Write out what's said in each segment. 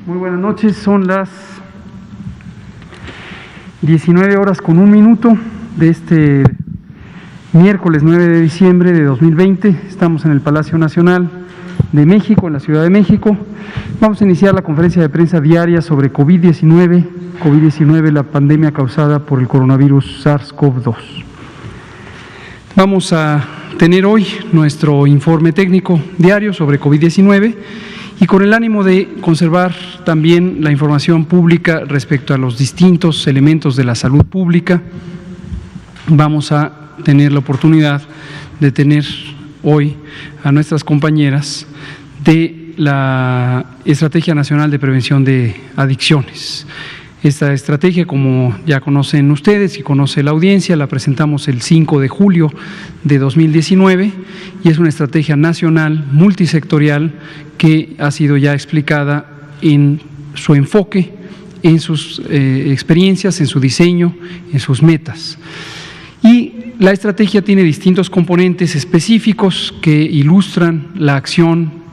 Muy buenas noches, son las 19:01 de este miércoles 9 de diciembre de 2020. Estamos en el Palacio Nacional de México, en la Ciudad de México. Vamos a iniciar la conferencia de prensa diaria sobre COVID-19, la pandemia causada por el coronavirus SARS-CoV-2. Vamos a tener hoy nuestro informe técnico diario sobre COVID-19 y con el ánimo de conservar también la información pública respecto a los distintos elementos de la salud pública, vamos a tener la oportunidad de tener hoy a nuestras compañeras de la Estrategia Nacional de Prevención de Adicciones. Esta estrategia, como ya conocen ustedes y conoce la audiencia, la presentamos el 5 de julio de 2019 y es una estrategia nacional multisectorial que ha sido ya explicada en su enfoque, en sus experiencias, en su diseño, en sus metas. Y la estrategia tiene distintos componentes específicos que ilustran la acción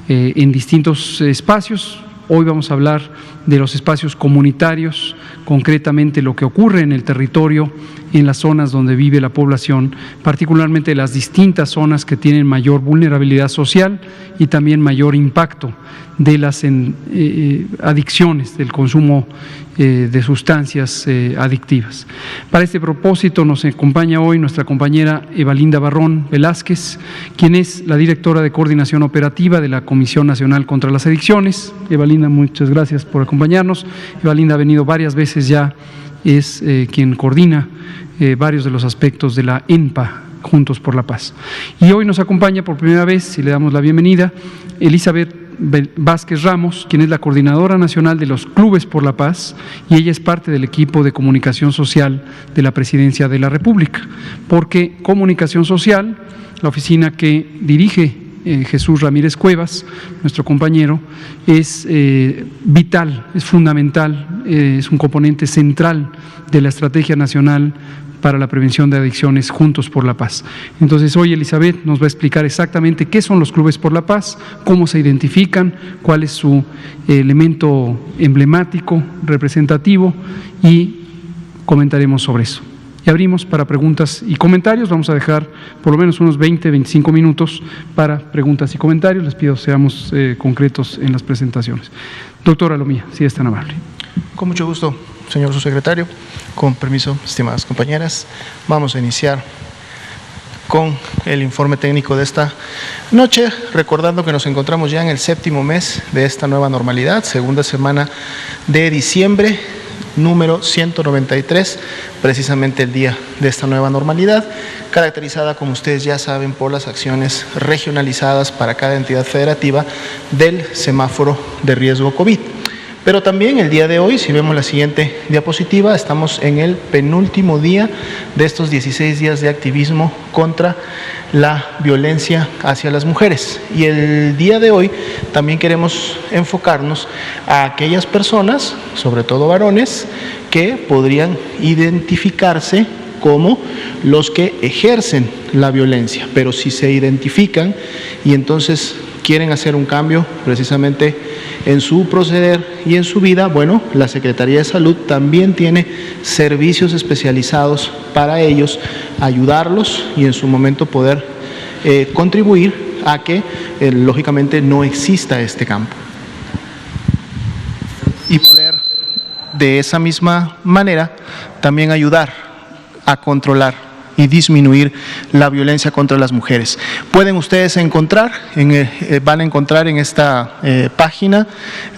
en distintos espacios. Hoy vamos a hablar de los espacios comunitarios, concretamente lo que ocurre en el territorio, en las zonas donde vive la población, particularmente las distintas zonas que tienen mayor vulnerabilidad social y también mayor impacto de las adicciones, del consumo de sustancias adictivas. Para este propósito nos acompaña hoy nuestra compañera Evalinda Barrón Velázquez, quien es la directora de Coordinación Operativa de la Comisión Nacional contra las Adicciones. Evalinda, muchas gracias por acompañarnos. Evalinda ha venido varias veces ya, es quien coordina varios de los aspectos de la ENPA, Juntos por la Paz. Y hoy nos acompaña por primera vez, y le damos la bienvenida, Elizabeth Vázquez Ramos, quien es la Coordinadora Nacional de los Clubes por la Paz, y ella es parte del equipo de comunicación social de la Presidencia de la República, porque comunicación social, la oficina que dirige Jesús Ramírez Cuevas, nuestro compañero, es vital, es fundamental, es un componente central de la Estrategia Nacional para la Prevención de Adicciones Juntos por la Paz. Entonces hoy Elizabeth nos va a explicar exactamente qué son los Clubes por la Paz, cómo se identifican, cuál es su elemento emblemático, representativo, y comentaremos sobre eso. Y abrimos para preguntas y comentarios. Vamos a dejar por lo menos unos 20-25 minutos para preguntas y comentarios. Les pido seamos concretos en las presentaciones. Doctora Lomía, si es tan amable. Con mucho gusto, señor subsecretario. Con permiso, estimadas compañeras, vamos a iniciar con el informe técnico de esta noche, recordando que nos encontramos ya en el 7º mes de esta nueva normalidad, segunda semana de diciembre, número 193, precisamente el día de esta nueva normalidad, caracterizada, como ustedes ya saben, por las acciones regionalizadas para cada entidad federativa del semáforo de riesgo COVID. Pero también el día de hoy, si vemos la siguiente diapositiva, estamos en el penúltimo día de estos 16 días de activismo contra la violencia hacia las mujeres. Y el día de hoy también queremos enfocarnos a aquellas personas, sobre todo varones, que podrían identificarse como los que ejercen la violencia, pero si se identifican y entonces quieren hacer un cambio precisamente en su proceder y en su vida, bueno, la Secretaría de Salud también tiene servicios especializados para ellos, ayudarlos y en su momento poder contribuir a que lógicamente no exista este campo. Y poder de esa misma manera también ayudar a controlar y disminuir la violencia contra las mujeres. Pueden ustedes encontrar, van a encontrar en esta página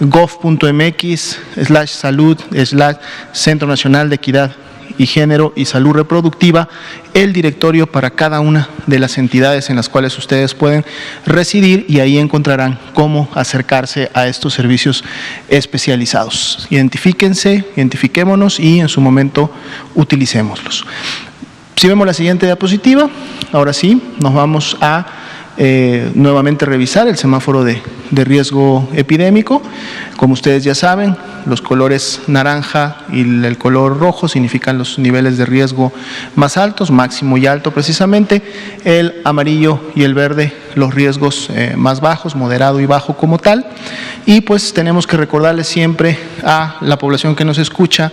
gov.mx/salud/Centro Nacional de Equidad y Género y Salud Reproductiva, el directorio para cada una de las entidades en las cuales ustedes pueden residir, y ahí encontrarán cómo acercarse a estos servicios especializados. Identifíquense, identifiquémonos y en su momento utilicémoslos. Si vemos la siguiente diapositiva, ahora sí, nos vamos a nuevamente revisar el semáforo de riesgo epidémico. Como ustedes ya saben, los colores naranja y el color rojo significan los niveles de riesgo más altos, máximo y alto precisamente. El amarillo y el verde, los riesgos más bajos, moderado y bajo como tal. Y pues tenemos que recordarles siempre a la población que nos escucha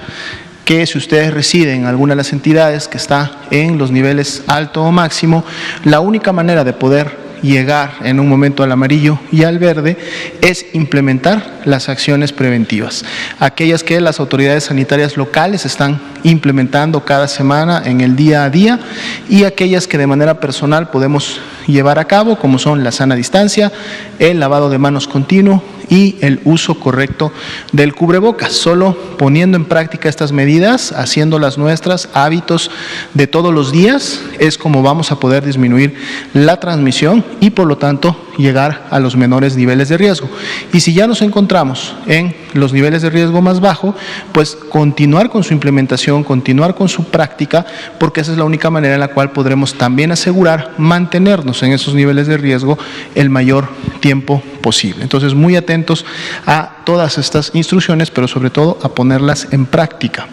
que si ustedes residen en alguna de las entidades que está en los niveles alto o máximo, la única manera de poder llegar en un momento al amarillo y al verde es implementar las acciones preventivas, aquellas que las autoridades sanitarias locales están implementando cada semana en el día a día, y aquellas que de manera personal podemos llevar a cabo, como son la sana distancia, el lavado de manos continuo y el uso correcto del cubrebocas. Solo poniendo en práctica estas medidas, haciéndolas nuestras, hábitos de todos los días, es como vamos a poder disminuir la transmisión y por lo tanto llegar a los menores niveles de riesgo. Y si ya nos encontramos en los niveles de riesgo más bajo, pues continuar con su implementación, continuar con su práctica, porque esa es la única manera en la cual podremos también asegurar mantenernos en esos niveles de riesgo el mayor tiempo posible. Entonces, muy atentos a todas estas instrucciones, pero sobre todo a ponerlas en práctica.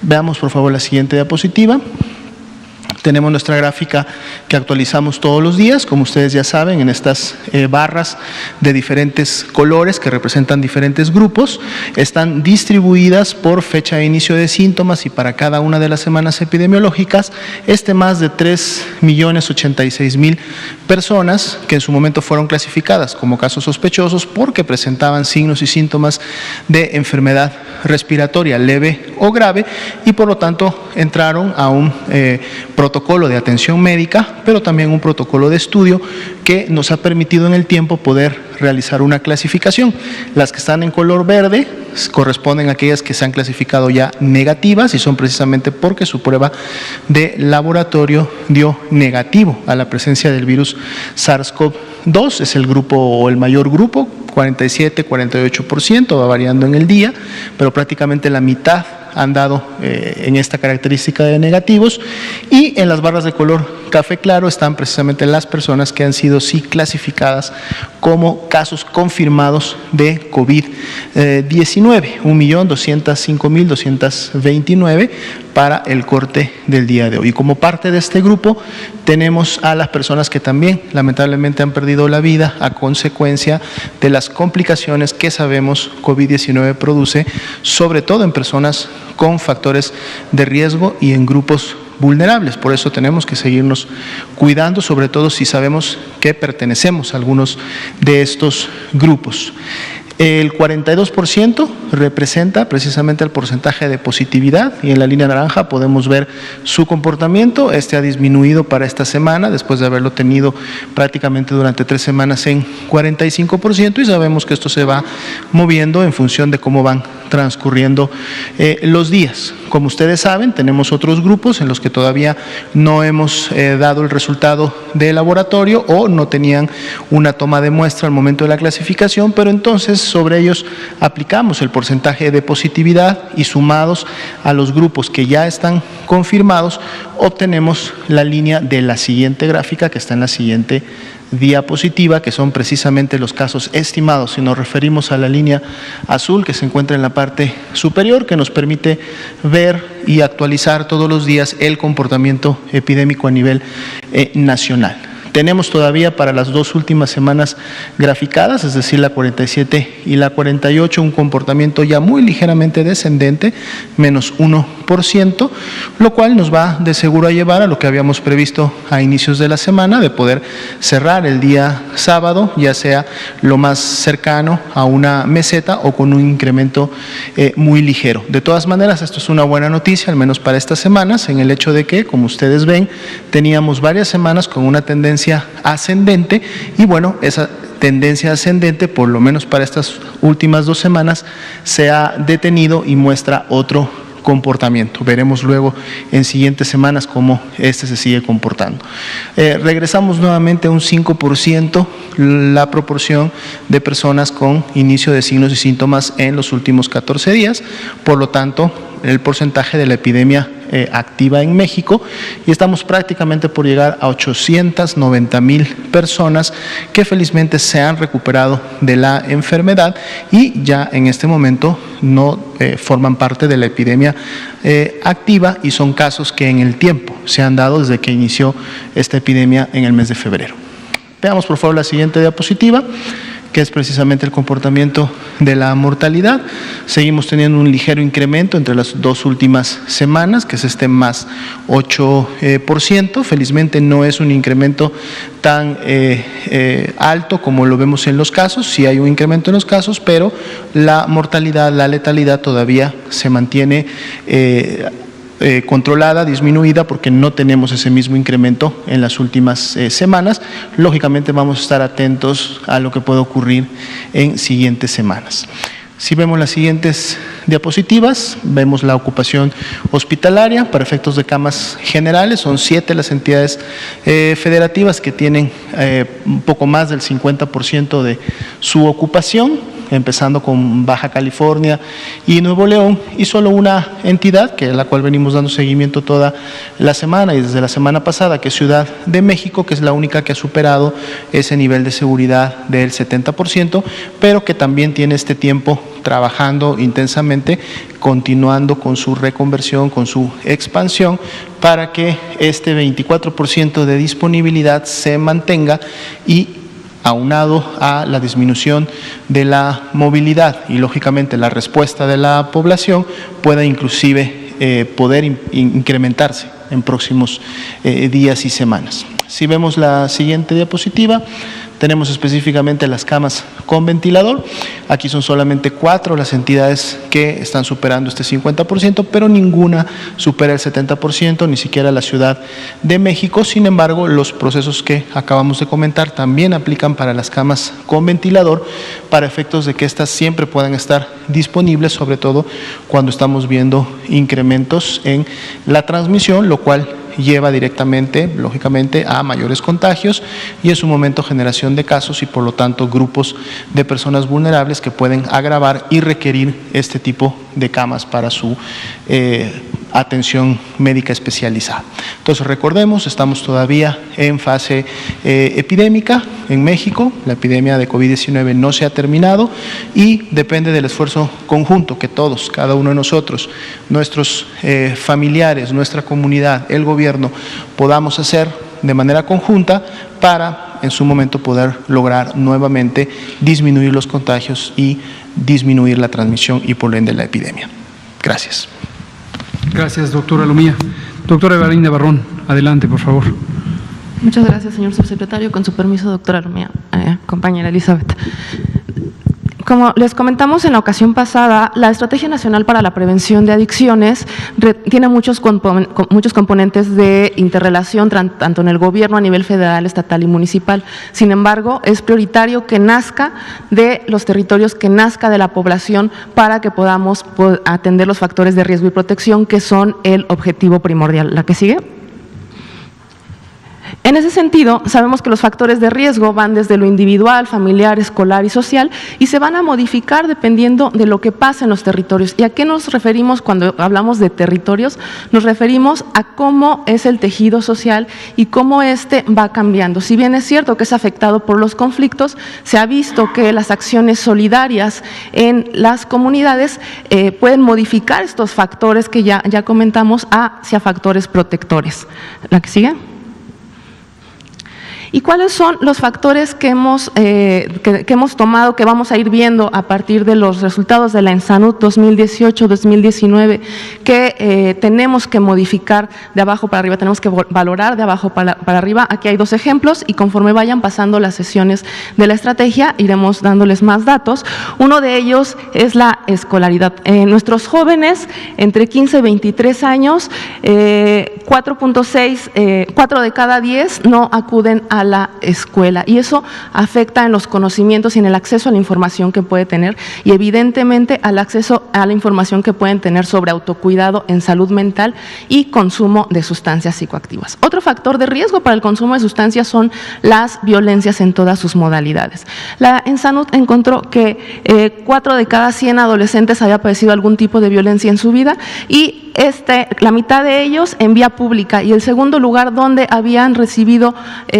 Veamos por favor la siguiente diapositiva. Tenemos nuestra gráfica que actualizamos todos los días, como ustedes ya saben, en estas barras de diferentes colores que representan diferentes grupos. Están distribuidas por fecha de inicio de síntomas y para cada una de las semanas epidemiológicas, más de 3.086.000 personas que en su momento fueron clasificadas como casos sospechosos porque presentaban signos y síntomas de enfermedad respiratoria leve o grave y por lo tanto entraron a un protocolo de atención médica, pero también un protocolo de estudio que nos ha permitido en el tiempo poder realizar una clasificación. Las que están en color verde corresponden a aquellas que se han clasificado ya negativas y son precisamente porque su prueba de laboratorio dio negativo a la presencia del virus SARS-CoV-2. Es el grupo o el mayor grupo, 47-48%, va variando en el día, pero prácticamente la mitad han dado en esta característica de negativos, y en las barras de color café claro están precisamente las personas que han sido sí clasificadas como casos confirmados de COVID-19, 1.205.229 para el corte del día de hoy. Y como parte de este grupo tenemos a las personas que también lamentablemente han perdido la vida a consecuencia de las complicaciones que sabemos COVID-19 produce, sobre todo en personas con factores de riesgo y en grupos vulnerables. Por eso tenemos que seguirnos cuidando, sobre todo si sabemos que pertenecemos a algunos de estos grupos. El 42% representa precisamente el porcentaje de positividad y en la línea naranja podemos ver su comportamiento. Ha disminuido para esta semana después de haberlo tenido prácticamente durante 3 semanas en 45% y sabemos que esto se va moviendo en función de cómo van transcurriendo los días. Como ustedes saben, tenemos otros grupos en los que todavía no hemos dado el resultado de laboratorio o no tenían una toma de muestra al momento de la clasificación, pero entonces sobre ellos aplicamos el porcentaje de positividad y sumados a los grupos que ya están confirmados, obtenemos la línea de la siguiente gráfica que está en la siguiente diapositiva, que son precisamente los casos estimados. Si nos referimos a la línea azul que se encuentra en la parte superior, que nos permite ver y actualizar todos los días el comportamiento epidémico a nivel nacional. Tenemos todavía para las 2 últimas semanas graficadas, es decir, la 47 y la 48, un comportamiento ya muy ligeramente descendente, menos 1%, lo cual nos va de seguro a llevar a lo que habíamos previsto a inicios de la semana, de poder cerrar el día sábado, ya sea lo más cercano a una meseta o con un incremento muy ligero. De todas maneras, esto es una buena noticia, al menos para estas semanas, en el hecho de que, como ustedes ven, teníamos varias semanas con una tendencia ascendente y bueno, esa tendencia ascendente, por lo menos para estas últimas 2 semanas, se ha detenido y muestra otro comportamiento. Veremos luego en siguientes semanas cómo se sigue comportando. Regresamos nuevamente a un 5% la proporción de personas con inicio de signos y síntomas en los últimos 14 días, por lo tanto, el porcentaje de la epidemia activa en México, y estamos prácticamente por llegar a 890,000 personas que felizmente se han recuperado de la enfermedad y ya en este momento no forman parte de la epidemia activa, y son casos que en el tiempo se han dado desde que inició esta epidemia en el mes de febrero. Veamos por favor la siguiente diapositiva, que es precisamente el comportamiento de la mortalidad. Seguimos teniendo un ligero incremento entre las dos últimas semanas, que es este más 8%. Felizmente no es un incremento tan alto como lo vemos en los casos. Sí hay un incremento en los casos, pero la mortalidad, la letalidad todavía se mantiene controlada, disminuida, porque no tenemos ese mismo incremento en las últimas semanas. Lógicamente vamos a estar atentos a lo que pueda ocurrir en siguientes semanas. Si vemos las siguientes diapositivas, vemos la ocupación hospitalaria para efectos de camas generales. Son 7 las entidades federativas que tienen un poco más del 50% de su ocupación, empezando con Baja California y Nuevo León, y solo una entidad, que es la cual venimos dando seguimiento toda la semana y desde la semana pasada, que es Ciudad de México, que es la única que ha superado ese nivel de seguridad del 70%, pero que también tiene este tiempo trabajando intensamente, continuando con su reconversión, con su expansión, para que este 24% de disponibilidad se mantenga, y aunado a la disminución de la movilidad y lógicamente la respuesta de la población, pueda inclusive poder incrementarse en próximos días y semanas. Si vemos la siguiente diapositiva, tenemos específicamente las camas con ventilador. Aquí son solamente 4 las entidades que están superando este 50%, pero ninguna supera el 70%, ni siquiera la Ciudad de México. Sin embargo, los procesos que acabamos de comentar también aplican para las camas con ventilador, para efectos de que éstas siempre puedan estar disponibles, sobre todo cuando estamos viendo incrementos en la transmisión, lo cual lleva directamente, lógicamente, a mayores contagios y en su momento generación de casos, y por lo tanto grupos de personas vulnerables que pueden agravar y requerir este tipo de camas para su atención médica especializada. Entonces recordemos, estamos todavía en fase epidémica en México. La epidemia de COVID-19 no se ha terminado y depende del esfuerzo conjunto que todos, cada uno de nosotros, nuestros familiares, nuestra comunidad, el gobierno, podamos hacer de manera conjunta para en su momento poder lograr nuevamente disminuir los contagios y disminuir la transmisión y por ende la epidemia. Gracias. Gracias, doctora Lumía. Doctora Evalinda Barrón, adelante, por favor. Muchas gracias, señor subsecretario. Con su permiso, doctora Lumía, compañera Elizabeth. Como les comentamos en la ocasión pasada, la Estrategia Nacional para la Prevención de Adicciones tiene muchos componentes de interrelación, tanto en el gobierno a nivel federal, estatal y municipal. Sin embargo, es prioritario que nazca de los territorios, que nazca de la población, para que podamos atender los factores de riesgo y protección, que son el objetivo primordial. ¿La que sigue? En ese sentido, sabemos que los factores de riesgo van desde lo individual, familiar, escolar y social, y se van a modificar dependiendo de lo que pasa en los territorios. ¿Y a qué nos referimos cuando hablamos de territorios? Nos referimos a cómo es el tejido social y cómo éste va cambiando. Si bien es cierto que es afectado por los conflictos, se ha visto que las acciones solidarias en las comunidades pueden modificar estos factores que ya comentamos hacia factores protectores. ¿La que sigue? ¿Y cuáles son los factores que hemos tomado, que vamos a ir viendo a partir de los resultados de la ENSANUD 2018-2019, que tenemos que modificar de abajo para arriba, tenemos que valorar de abajo para arriba? Aquí hay 2 ejemplos y conforme vayan pasando las sesiones de la estrategia iremos dándoles más datos. Uno de ellos es la escolaridad. Nuestros jóvenes entre 15 y 23 años, 4 de cada 10 no acuden a la escuela, y eso afecta en los conocimientos y en el acceso a la información que puede tener, y evidentemente al acceso a la información que pueden tener sobre autocuidado en salud mental y consumo de sustancias psicoactivas. Otro factor de riesgo para el consumo de sustancias son las violencias en todas sus modalidades. La ENSANUD encontró que 4 de cada 100 adolescentes había padecido algún tipo de violencia en su vida, y la mitad de ellos en vía pública, y el segundo lugar donde habían recibido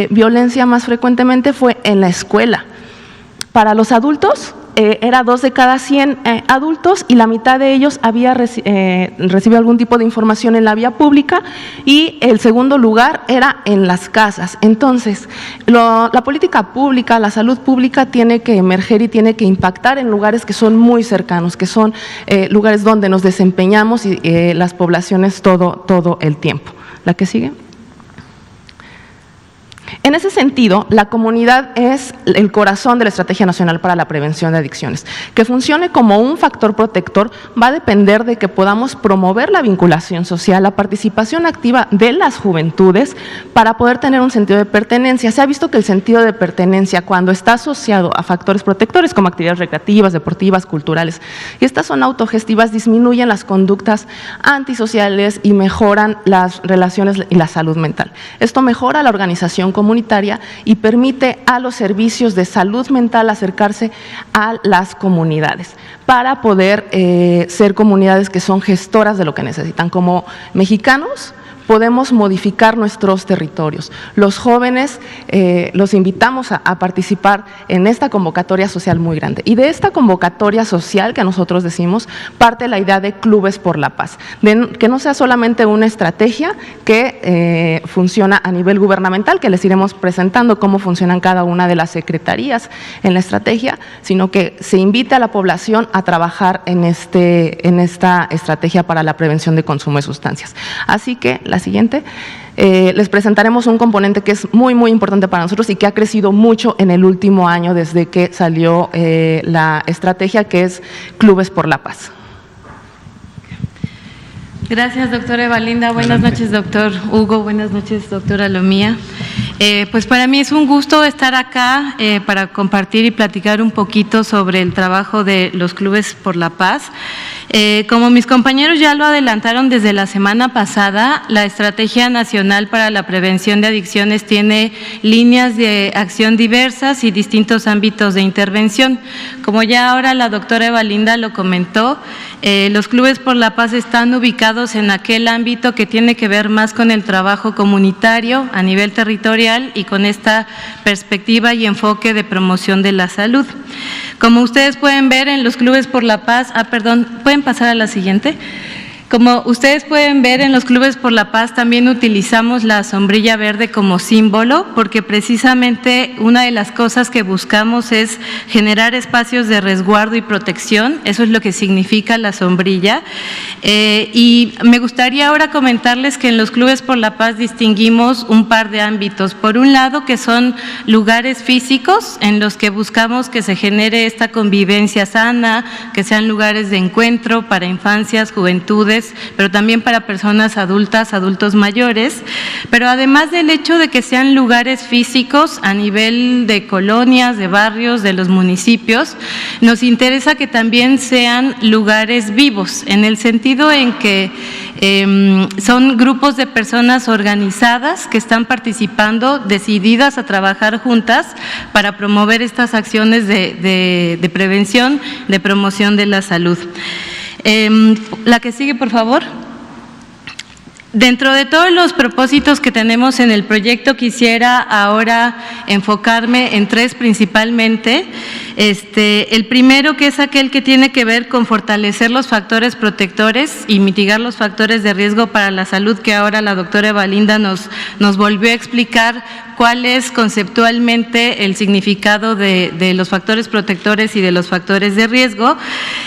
violencia más frecuentemente fue en la escuela. Para los adultos, era 2 de cada 100 adultos, y la mitad de ellos había recibido algún tipo de información en la vía pública, y el segundo lugar era en las casas. Entonces, la política pública, la salud pública tiene que emerger y tiene que impactar en lugares que son muy cercanos, que son lugares donde nos desempeñamos y las poblaciones todo el tiempo. ¿La que sigue? En ese sentido, la comunidad es el corazón de la Estrategia Nacional para la Prevención de Adicciones. Que funcione como un factor protector va a depender de que podamos promover la vinculación social, la participación activa de las juventudes para poder tener un sentido de pertenencia. Se ha visto que el sentido de pertenencia, cuando está asociado a factores protectores como actividades recreativas, deportivas, culturales, y estas son autogestivas, disminuyen las conductas antisociales y mejoran las relaciones y la salud mental. Esto mejora la organización comunitaria y permite a los servicios de salud mental acercarse a las comunidades para poder ser comunidades que son gestoras de lo que necesitan. Como mexicanos podemos modificar nuestros territorios. Los jóvenes los invitamos a participar en esta convocatoria social muy grande. Y de esta convocatoria social que nosotros decimos, parte la idea de Clubes por la Paz, que no sea solamente una estrategia que funciona a nivel gubernamental, que les iremos presentando cómo funcionan cada una de las secretarías en la estrategia, sino que se invite a la población a trabajar en esta estrategia para la prevención de consumo de sustancias. Así que la siguiente, les presentaremos un componente que es muy importante para nosotros y que ha crecido mucho en el último año desde que salió la estrategia, que es Clubes por la Paz. Gracias, doctora Evalinda. Buenas noches, doctor Hugo. Buenas noches, doctora Lomía. Pues para mí es un gusto estar acá para compartir y platicar un poquito sobre el trabajo de los Clubes por la Paz. Como mis compañeros ya lo adelantaron desde la semana pasada, la Estrategia Nacional para la Prevención de Adicciones tiene líneas de acción diversas y distintos ámbitos de intervención. Como ya ahora la doctora Evalinda lo comentó, los Clubes por la Paz están ubicados en aquel ámbito que tiene que ver más con el trabajo comunitario a nivel territorial y con esta perspectiva y enfoque de promoción de la salud. Como ustedes pueden ver en los Clubes por la Paz, ¿pueden pasar a la siguiente? Como ustedes pueden ver, en los Clubes por la Paz también utilizamos la sombrilla verde como símbolo, porque precisamente una de las cosas que buscamos es generar espacios de resguardo y protección. Eso es lo que significa la sombrilla. Y me gustaría ahora comentarles que en los Clubes por la Paz distinguimos un par de ámbitos. Por un lado, que son lugares físicos en los que buscamos que se genere esta convivencia sana, que sean lugares de encuentro para infancias, juventudes, pero también para personas adultas, adultos mayores, pero además del hecho de que sean lugares físicos a nivel de colonias, de barrios, de los municipios, nos interesa que también sean lugares vivos, en el sentido en que son grupos de personas organizadas que están participando, decididas a trabajar juntas para promover estas acciones de prevención, de promoción de la salud. La que sigue, por favor. Dentro de todos los propósitos que tenemos en el proyecto, quisiera ahora enfocarme en 3 principalmente. El primero, que es aquel que tiene que ver con fortalecer los factores protectores y mitigar los factores de riesgo para la salud, que ahora la doctora Evalinda nos volvió a explicar cuál es conceptualmente el significado de los factores protectores y de los factores de riesgo.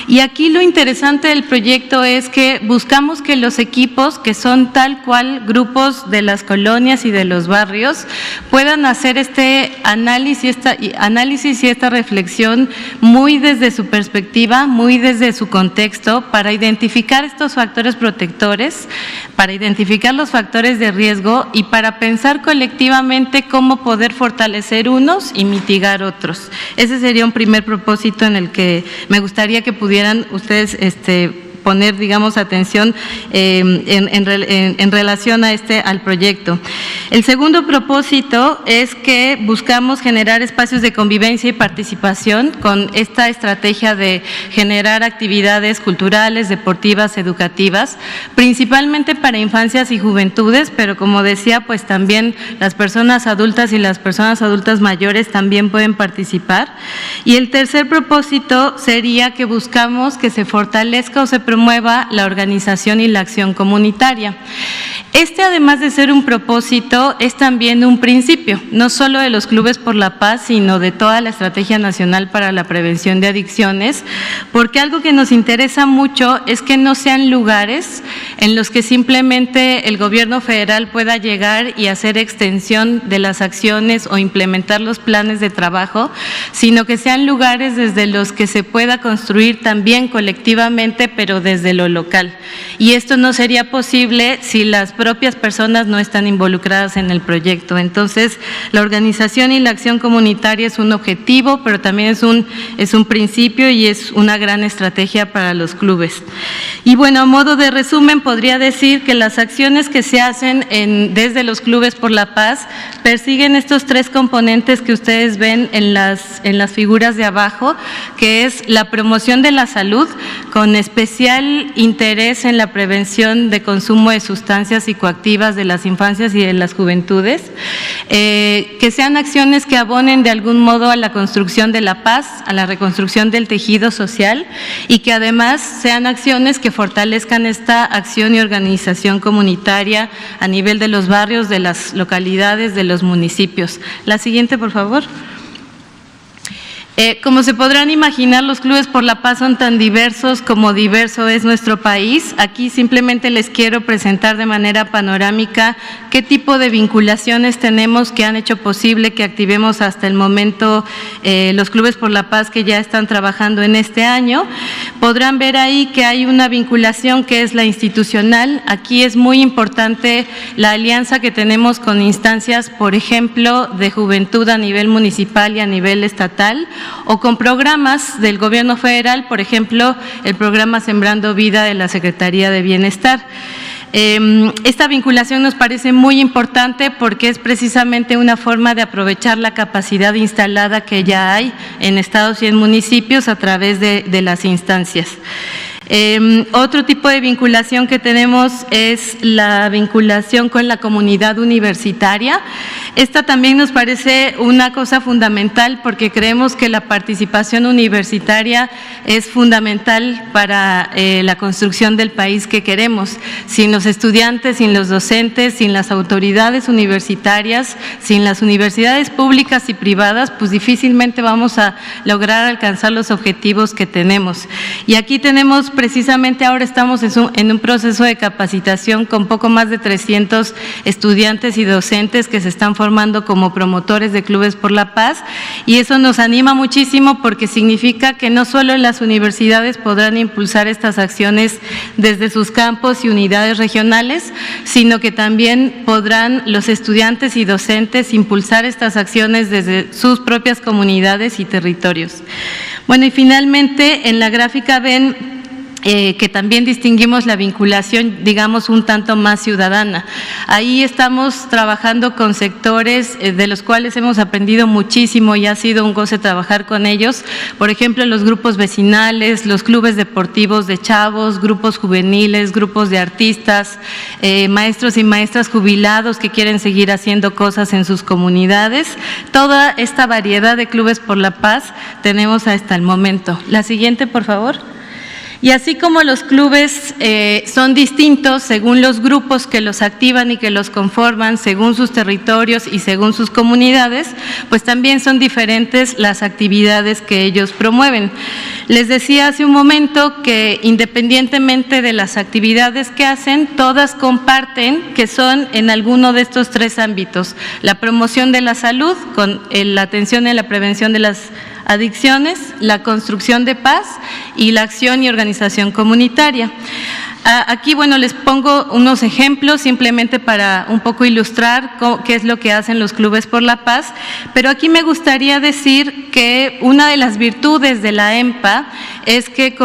Y aquí lo interesante del proyecto es que buscamos que los equipos, que son tal cual grupos de las colonias y de los barrios, puedan hacer este análisis y esta reflexión muy desde su perspectiva, muy desde su contexto, para identificar estos factores protectores, para identificar los factores de riesgo y para pensar colectivamente cómo poder fortalecer unos y mitigar otros. Ese sería un primer propósito en el que me gustaría que pudieran ustedes poner, digamos, atención en relación a al proyecto. El segundo propósito es que buscamos generar espacios de convivencia y participación con esta estrategia de generar actividades culturales, deportivas, educativas, principalmente para infancias y juventudes, pero como decía, pues también las personas adultas y las personas adultas mayores también pueden participar. Y el tercer propósito sería que buscamos que se fortalezca o se promueva la organización y la acción comunitaria. Además de ser un propósito, es también un principio, no solo de los Clubes por la Paz, sino de toda la Estrategia Nacional para la Prevención de Adicciones, porque algo que nos interesa mucho es que no sean lugares en los que simplemente el gobierno federal pueda llegar y hacer extensión de las acciones o implementar los planes de trabajo, sino que sean lugares desde los que se pueda construir también colectivamente, pero desde lo local. Y esto no sería posible si las propias personas no están involucradas en el proyecto. Entonces, la organización y la acción comunitaria es un objetivo, pero también es un principio y es una gran estrategia para los clubes. Y bueno, a modo de resumen, podría decir que las acciones que se hacen desde los Clubes por la Paz persiguen estos tres componentes que ustedes ven en las figuras de abajo, que es la promoción de la salud, con especial interés en la prevención de consumo de sustancias psicoactivas de las infancias y de las juventudes, que sean acciones que abonen de algún modo a la construcción de la paz, a la reconstrucción del tejido social, y que además sean acciones que fortalezcan esta acción y organización comunitaria a nivel de los barrios, de las localidades, de los municipios. La siguiente, por favor. Como se podrán imaginar, los Clubes por la Paz son tan diversos como diverso es nuestro país. Aquí simplemente les quiero presentar de manera panorámica qué tipo de vinculaciones tenemos que han hecho posible que activemos hasta el momento los Clubes por la Paz que ya están trabajando en este año. Podrán ver ahí que hay una vinculación que es la institucional. Aquí es muy importante la alianza que tenemos con instancias, por ejemplo, de juventud a nivel municipal y a nivel estatal, o con programas del gobierno federal, por ejemplo, el programa Sembrando Vida de la Secretaría de Bienestar. Esta vinculación nos parece muy importante porque es precisamente una forma de aprovechar la capacidad instalada que ya hay en estados y en municipios a través de las instancias. Otro tipo de vinculación que tenemos es la vinculación con la comunidad universitaria. Esta también nos parece una cosa fundamental porque creemos que la participación universitaria es fundamental para la construcción del país que queremos. Sin los estudiantes, sin los docentes, sin las autoridades universitarias, sin las universidades públicas y privadas, pues difícilmente vamos a lograr alcanzar los objetivos que tenemos. Y aquí tenemos precisamente, ahora estamos en un proceso de capacitación con poco más de 300 estudiantes y docentes que se están formando como promotores de Clubes por la Paz, y eso nos anima muchísimo porque significa que no solo las universidades podrán impulsar estas acciones desde sus campos y unidades regionales, sino que también podrán los estudiantes y docentes impulsar estas acciones desde sus propias comunidades y territorios. Bueno, y finalmente en la gráfica ven que también distinguimos la vinculación, digamos, un tanto más ciudadana. Ahí estamos trabajando con sectores de los cuales hemos aprendido muchísimo y ha sido un goce trabajar con ellos. Por ejemplo, los grupos vecinales, los clubes deportivos de chavos, grupos juveniles, grupos de artistas, maestros y maestras jubilados que quieren seguir haciendo cosas en sus comunidades. Toda esta variedad de Clubes por la Paz tenemos hasta el momento. La siguiente, por favor. Y así como los clubes son distintos según los grupos que los activan y que los conforman, según sus territorios y según sus comunidades, pues también son diferentes las actividades que ellos promueven. Les decía hace un momento que independientemente de las actividades que hacen, todas comparten que son en alguno de estos tres ámbitos: la promoción de la salud, con la atención en la prevención de las adicciones, la construcción de paz y la acción y organización comunitaria. Aquí, bueno, les pongo unos ejemplos simplemente para un poco ilustrar qué es lo que hacen los Clubes por la Paz, pero aquí me gustaría decir que una de las virtudes de la EMPA es que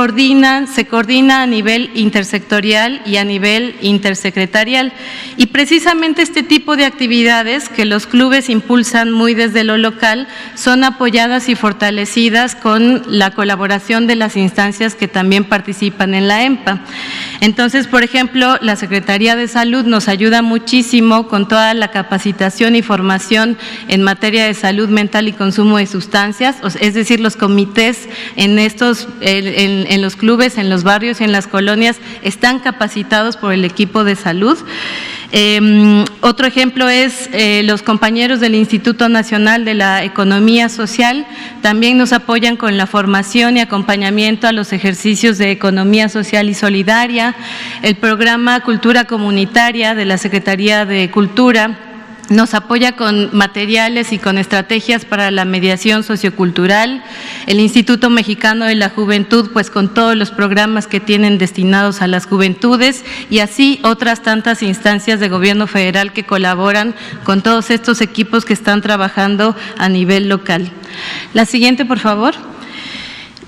se coordina a nivel intersectorial y a nivel intersecretarial. Y precisamente este tipo de actividades que los clubes impulsan muy desde lo local son apoyadas y fortalecidas con la colaboración de las instancias que también participan en la EMPA. Entonces, por ejemplo, la Secretaría de Salud nos ayuda muchísimo con toda la capacitación y formación en materia de salud mental y consumo de sustancias, es decir, los comités en los clubes, en los barrios y en las colonias están capacitados por el equipo de salud. Otro ejemplo es los compañeros del Instituto Nacional de la Economía Social, también nos apoyan con la formación y acompañamiento a los ejercicios de economía social y solidaria. El programa Cultura Comunitaria de la Secretaría de Cultura nos apoya con materiales y con estrategias para la mediación sociocultural. El Instituto Mexicano de la Juventud, pues con todos los programas que tienen destinados a las juventudes, y así otras tantas instancias de gobierno federal que colaboran con todos estos equipos que están trabajando a nivel local. La siguiente, por favor.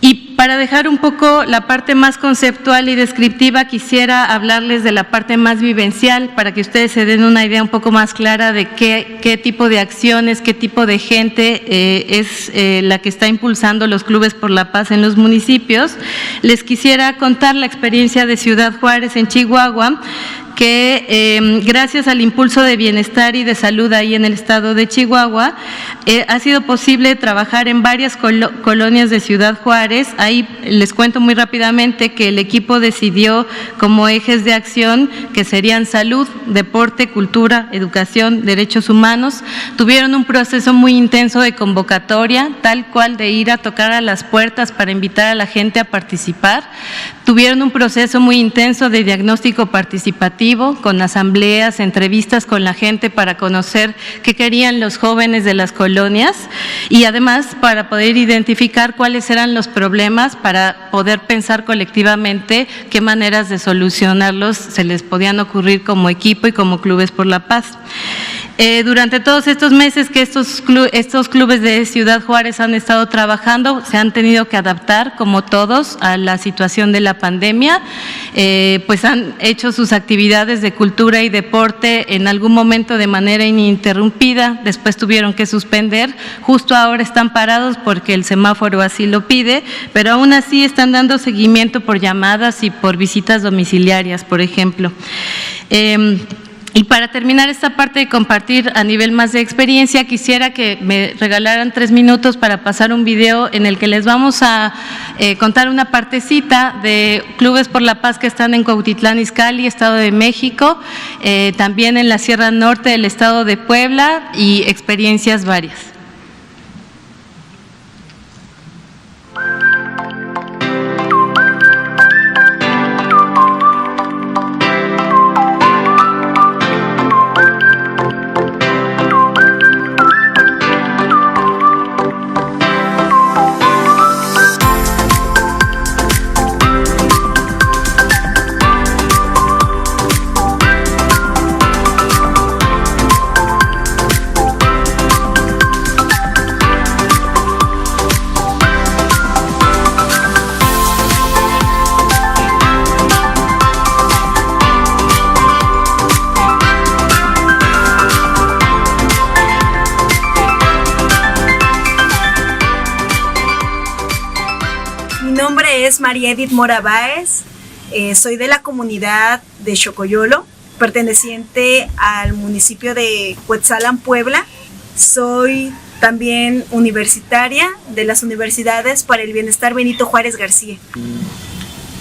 Y para dejar un poco la parte más conceptual y descriptiva, quisiera hablarles de la parte más vivencial para que ustedes se den una idea un poco más clara de qué tipo de acciones, qué tipo de gente es la que está impulsando los clubes por la paz en los municipios. Les quisiera contar la experiencia de Ciudad Juárez en Chihuahua, que gracias al impulso de bienestar y de salud ahí en el estado de Chihuahua, ha sido posible trabajar en varias colonias de Ciudad Juárez. Ahí les cuento muy rápidamente que el equipo decidió como ejes de acción que serían salud, deporte, cultura, educación, derechos humanos. Tuvieron un proceso muy intenso de convocatoria, tal cual de ir a tocar a las puertas para invitar a la gente a participar. Tuvieron un proceso muy intenso de diagnóstico participativo, con asambleas, entrevistas con la gente para conocer qué querían los jóvenes de las colonias y además para poder identificar cuáles eran los problemas, para poder pensar colectivamente qué maneras de solucionarlos se les podían ocurrir como equipo y como clubes por la paz. Durante todos estos meses que estos clubes de Ciudad Juárez han estado trabajando, se han tenido que adaptar, como todos, a la situación de la pandemia, pues han hecho sus actividades de cultura y deporte en algún momento de manera ininterrumpida, después tuvieron que suspender, justo ahora están parados porque el semáforo así lo pide, pero aún así están dando seguimiento por llamadas y por visitas domiciliarias, por ejemplo. Y para terminar esta parte de compartir a nivel más de experiencia, quisiera que me regalaran 3 minutos para pasar un video en el que les vamos a contar una partecita de clubes por la paz que están en Cuautitlán Izcalli, Estado de México, también en la Sierra Norte del Estado de Puebla y experiencias varias. María Edith Mora Báez, soy de la comunidad de Xocoyolo, perteneciente al municipio de Cuetzalan, Puebla. Soy también universitaria de las Universidades para el Bienestar Benito Juárez García.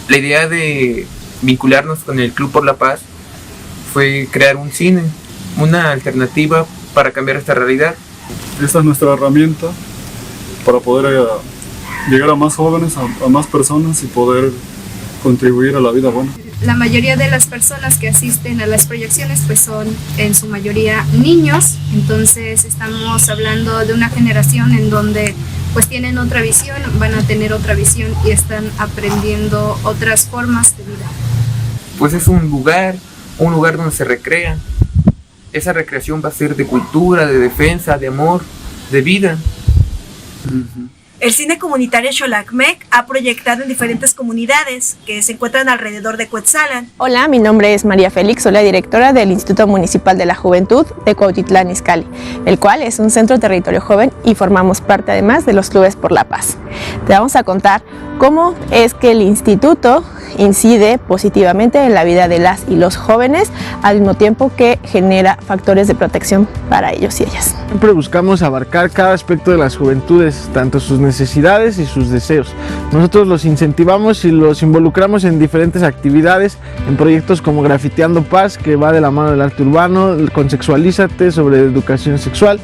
La idea de vincularnos con el Club por la Paz fue crear un cine, una alternativa para cambiar esta realidad. Esta es nuestra herramienta para poder llegar a más jóvenes, a más personas y poder contribuir a la vida buena. La mayoría de las personas que asisten a las proyecciones pues son en su mayoría niños, entonces estamos hablando de una generación en donde pues tienen otra visión, van a tener otra visión y están aprendiendo otras formas de vida. Pues es un lugar donde se recrea. Esa recreación va a ser de cultura, de defensa, de amor, de vida. El cine comunitario Xolacmec ha proyectado en diferentes comunidades que se encuentran alrededor de Cuetzalan. Hola, mi nombre es María Félix, soy la directora del Instituto Municipal de la Juventud de Cuautitlán Izcalli, el cual es un centro territorio joven y formamos parte además de los Clubes por la Paz. Te vamos a contar cómo es que el instituto incide positivamente en la vida de las y los jóvenes, al mismo tiempo que genera factores de protección para ellos y ellas. Siempre buscamos abarcar cada aspecto de las juventudes, tanto sus necesidades y sus deseos. Nosotros los incentivamos y los involucramos en diferentes actividades, en proyectos como Grafiteando Paz, que va de la mano del arte urbano, Consexualízate, sobre educación sexual,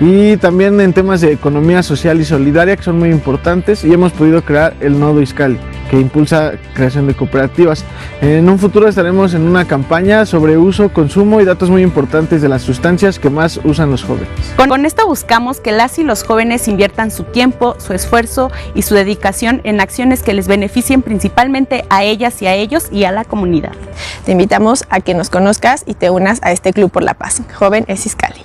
y también en temas de economía social y solidaria, que son muy importantes, y hemos podido crear el Nodo Izcalli, que impulsa creación de cooperativas. En un futuro estaremos en una campaña sobre uso, consumo y datos muy importantes de las sustancias que más usan los jóvenes. Con esto buscamos que las y los jóvenes inviertan su tiempo, su esfuerzo y su dedicación en acciones que les beneficien principalmente a ellas y a ellos y a la comunidad. Te invitamos a que nos conozcas y te unas a este Club por la Paz. Joven es Izcalli.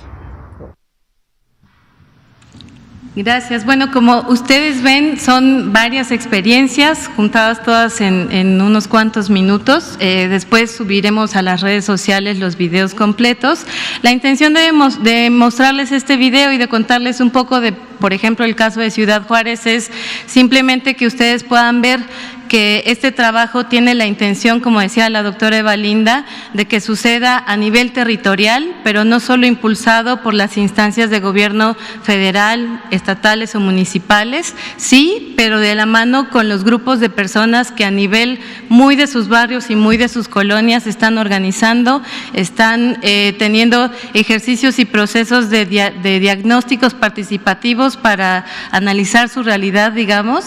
Gracias. Bueno, como ustedes ven, son varias experiencias juntadas todas en unos cuantos minutos. Después subiremos a las redes sociales los videos completos. La intención de mostrarles este video y de contarles un poco de, por ejemplo, el caso de Ciudad Juárez es simplemente que ustedes puedan ver que este trabajo tiene la intención, como decía la doctora Eva Linda, de que suceda a nivel territorial, pero no solo impulsado por las instancias de gobierno federal, estatales o municipales, sí, pero de la mano con los grupos de personas que a nivel muy de sus barrios y muy de sus colonias están organizando, están teniendo ejercicios y procesos de diagnósticos participativos para analizar su realidad, digamos,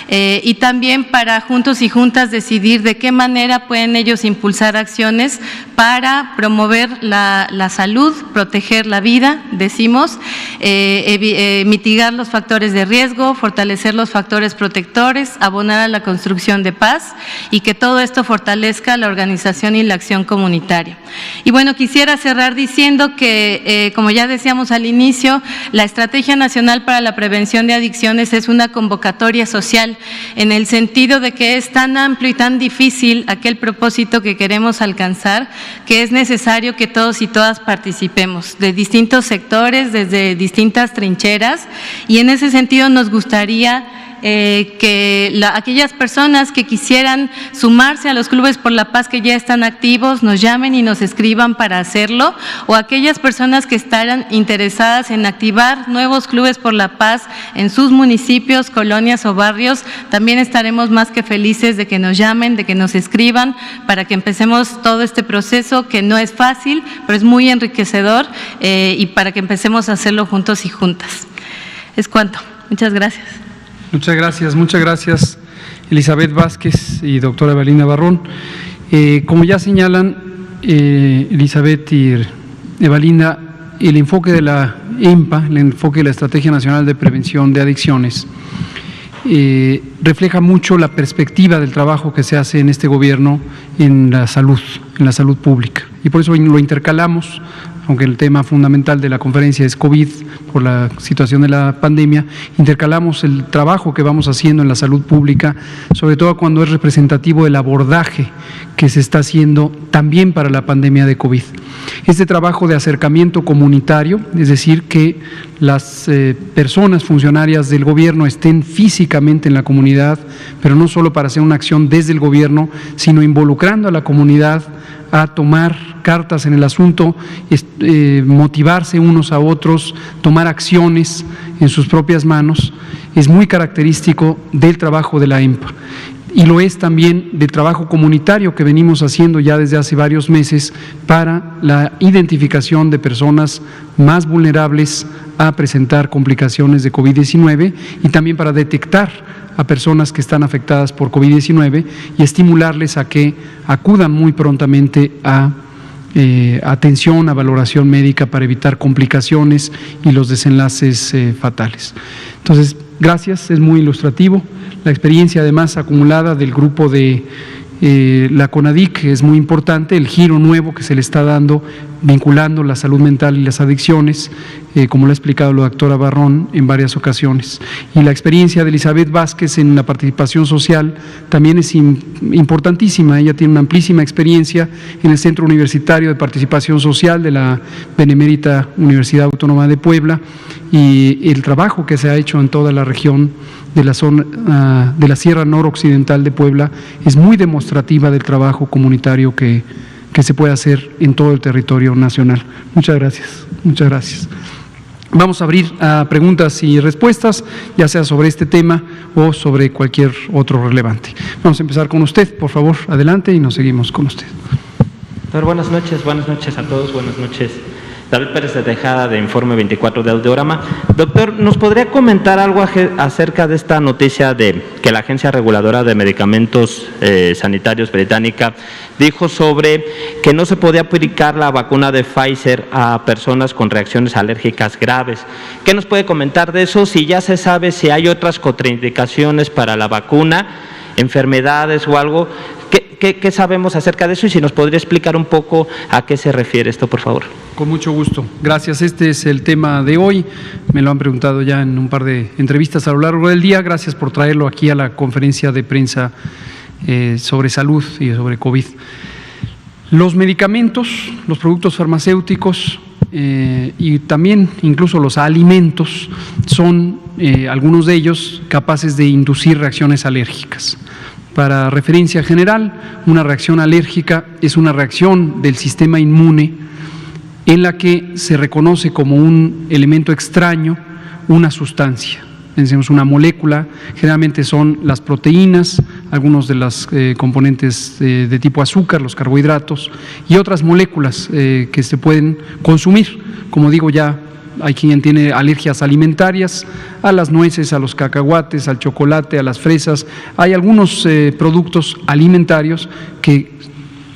y también para juntos y juntas decidir de qué manera pueden ellos impulsar acciones para promover la salud, proteger la vida, decimos, mitigar los factores de riesgo, fortalecer los factores protectores, abonar a la construcción de paz y que todo esto fortalezca la organización y la acción comunitaria. Y bueno, quisiera cerrar diciendo que, como ya decíamos al inicio, la Estrategia Nacional para la Prevención de Adicciones es una convocatoria social en el sentido de que es tan amplio y tan difícil aquel propósito que queremos alcanzar, que es necesario que todos y todas participemos de distintos sectores, desde distintas trincheras, y en ese sentido nos gustaría que aquellas personas que quisieran sumarse a los Clubes por la Paz que ya están activos nos llamen y nos escriban para hacerlo, o aquellas personas que estarán interesadas en activar nuevos Clubes por la Paz en sus municipios, colonias o barrios, también estaremos más que felices de que nos llamen, de que nos escriban, para que empecemos todo este proceso que no es fácil, pero es muy enriquecedor, y para que empecemos a hacerlo juntos y juntas. Es cuanto. Muchas gracias. Muchas gracias Elizabeth Vázquez y doctora Eva Linda Barrón. Como ya señalan Elizabeth y Eva Linda, el enfoque de la ENPA, el enfoque de la Estrategia Nacional de Prevención de Adicciones, refleja mucho la perspectiva del trabajo que se hace en este gobierno en la salud pública. Y por eso lo intercalamos, aunque el tema fundamental de la conferencia es COVID, por la situación de la pandemia, intercalamos el trabajo que vamos haciendo en la salud pública, sobre todo cuando es representativo del abordaje que se está haciendo también para la pandemia de COVID. Este trabajo de acercamiento comunitario, es decir, que las personas funcionarias del gobierno estén físicamente en la comunidad, pero no solo para hacer una acción desde el gobierno, sino involucrando a la comunidad a tomar cartas en el asunto, motivarse unos a otros, tomar acciones en sus propias manos, es muy característico del trabajo de la ENPA. Y lo es también del trabajo comunitario que venimos haciendo ya desde hace varios meses para la identificación de personas más vulnerables a presentar complicaciones de COVID-19 y también para detectar a personas que están afectadas por COVID-19 y estimularles a que acudan muy prontamente a atención, a valoración médica para evitar complicaciones y los desenlaces fatales. Entonces, gracias, es muy ilustrativo. La experiencia además acumulada del grupo de la CONADIC es muy importante, el giro nuevo que se le está dando vinculando la salud mental y las adicciones como lo ha explicado la doctora Barrón en varias ocasiones. Y la experiencia de Elizabeth Vázquez en la participación social también es importantísima. Ella tiene una amplísima experiencia en el Centro Universitario de Participación Social de la Benemérita Universidad Autónoma de Puebla, y el trabajo que se ha hecho en toda la región de la zona de la Sierra Noroccidental de Puebla es muy demostrativa del trabajo comunitario que se puede hacer en todo el territorio nacional. Muchas gracias. Muchas gracias. Vamos a abrir a preguntas y respuestas, ya sea sobre este tema o sobre cualquier otro relevante. Vamos a empezar con usted, por favor, adelante, y nos seguimos con usted. Doctor, buenas noches a todos, buenas noches. David Pérez de Tejada, de Informe 24 de Audiorama. Doctor, ¿nos podría comentar algo acerca de esta noticia de que la Agencia Reguladora de Medicamentos Sanitarios británica dijo sobre que no se podía aplicar la vacuna de Pfizer a personas con reacciones alérgicas graves? ¿Qué nos puede comentar de eso? Si ya se sabe si hay otras contraindicaciones para la vacuna, enfermedades o algo. ¿Qué sabemos acerca de eso? Y si nos podría explicar un poco a qué se refiere esto, por favor. Con mucho gusto. Gracias. Este es el tema de hoy. Me lo han preguntado ya en un par de entrevistas a lo largo del día. Gracias por traerlo aquí a la conferencia de prensa sobre salud y sobre COVID. Los medicamentos, los productos farmacéuticos y también incluso los alimentos son, algunos de ellos, capaces de inducir reacciones alérgicas. Para referencia general, una reacción alérgica es una reacción del sistema inmune en la que se reconoce como un elemento extraño una sustancia. Pensemos una molécula, generalmente son las proteínas, algunos de los componentes de tipo azúcar, los carbohidratos, y otras moléculas que se pueden consumir. Como digo, ya hay quien tiene alergias alimentarias a las nueces, a los cacahuates, al chocolate, a las fresas. Hay algunos productos alimentarios que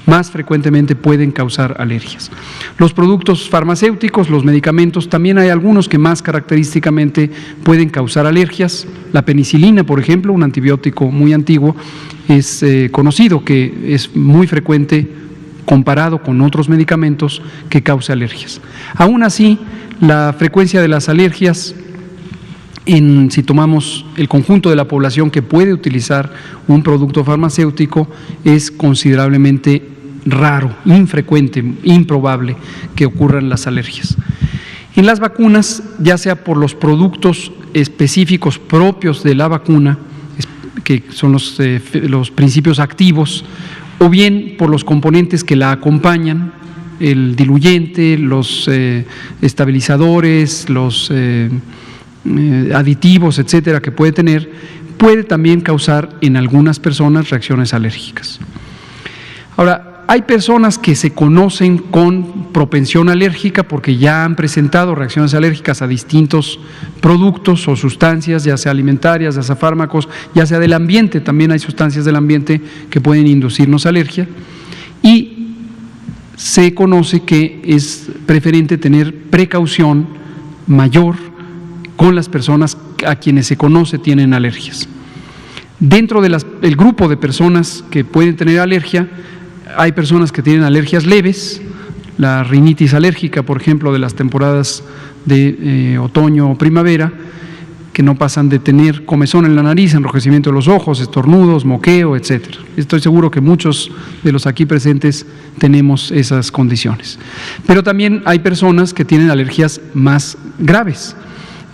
más frecuentemente pueden causar alergias. Los productos farmacéuticos, los medicamentos, también hay algunos que más característicamente pueden causar alergias. La penicilina, por ejemplo, un antibiótico muy antiguo, es conocido que es muy frecuente comparado con otros medicamentos que causa alergias. Aún así, la frecuencia de las alergias, si tomamos el conjunto de la población que puede utilizar un producto farmacéutico, es considerablemente raro, infrecuente, improbable que ocurran las alergias. En las vacunas, ya sea por los productos específicos propios de la vacuna, que son los principios activos, o bien por los componentes que la acompañan, el diluyente, los estabilizadores, los aditivos, etcétera, que puede tener, puede también causar en algunas personas reacciones alérgicas. Ahora, hay personas que se conocen con propensión alérgica porque ya han presentado reacciones alérgicas a distintos productos o sustancias, ya sea alimentarias, ya sea fármacos, ya sea del ambiente. También hay sustancias del ambiente que pueden inducirnos alergia, y se conoce que es preferente tener precaución mayor con las personas a quienes se conoce tienen alergias. Dentro del grupo de personas que pueden tener alergia, hay personas que tienen alergias leves, la rinitis alérgica, por ejemplo, de las temporadas de otoño o primavera, que no pasan de tener comezón en la nariz, enrojecimiento de los ojos, estornudos, moqueo, etcétera. Estoy seguro que muchos de los aquí presentes tenemos esas condiciones. Pero también hay personas que tienen alergias más graves.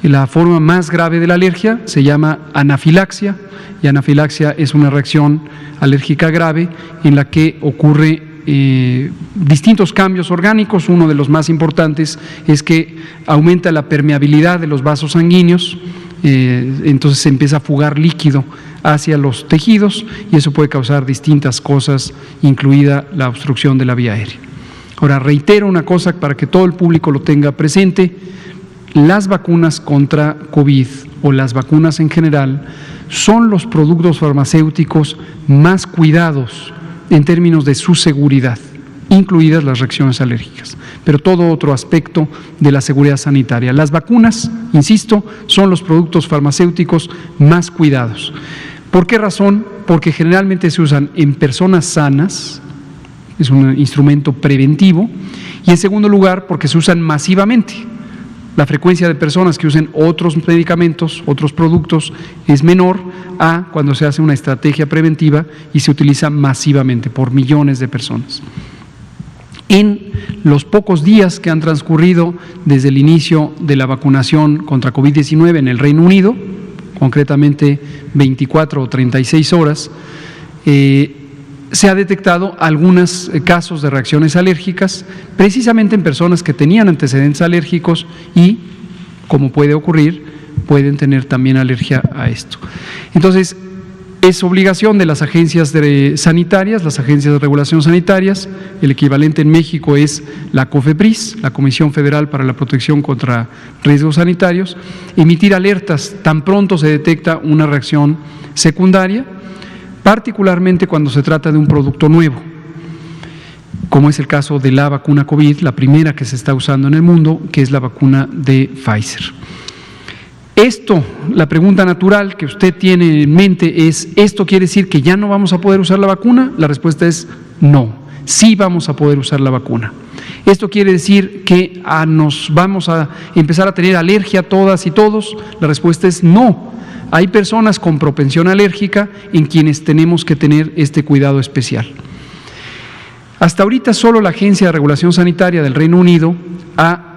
La forma más grave de la alergia se llama anafilaxia, y anafilaxia es una reacción alérgica grave en la que ocurre distintos cambios orgánicos. Uno de los más importantes es que aumenta la permeabilidad de los vasos sanguíneos, entonces se empieza a fugar líquido hacia los tejidos, y eso puede causar distintas cosas, incluida la obstrucción de la vía aérea. Ahora, reitero una cosa para que todo el público lo tenga presente: las vacunas contra COVID o las vacunas en general son los productos farmacéuticos más cuidados en términos de su seguridad, incluidas las reacciones alérgicas, pero todo otro aspecto de la seguridad sanitaria. Las vacunas, insisto, son los productos farmacéuticos más cuidados. ¿Por qué razón? Porque generalmente se usan en personas sanas, es un instrumento preventivo, y en segundo lugar porque se usan masivamente. la frecuencia de personas que usen otros medicamentos, otros productos, es menor a cuando se hace una estrategia preventiva y se utiliza masivamente por millones de personas. En los pocos días que han transcurrido desde el inicio de la vacunación contra COVID-19 en el Reino Unido, concretamente 24 o 36 horas, se ha detectado algunos casos de reacciones alérgicas, precisamente en personas que tenían antecedentes alérgicos y, como puede ocurrir, pueden tener también alergia a esto. Entonces, es obligación de las agencias sanitarias, las agencias de regulación sanitarias, el equivalente en México es la COFEPRIS, la Comisión Federal para la Protección contra Riesgos Sanitarios, emitir alertas tan pronto se detecta una reacción secundaria, particularmente cuando se trata de un producto nuevo, como es el caso de la vacuna COVID, la primera que se está usando en el mundo, que es la vacuna de Pfizer. Esto, la pregunta natural que usted tiene en mente es, ¿esto quiere decir que ya no vamos a poder usar la vacuna? La respuesta es no, sí vamos a poder usar la vacuna. ¿Esto quiere decir que nos vamos a empezar a tener alergia todas y todos? La respuesta es no. Hay personas con propensión alérgica en quienes tenemos que tener este cuidado especial. Hasta ahorita solo la Agencia de Regulación Sanitaria del Reino Unido ha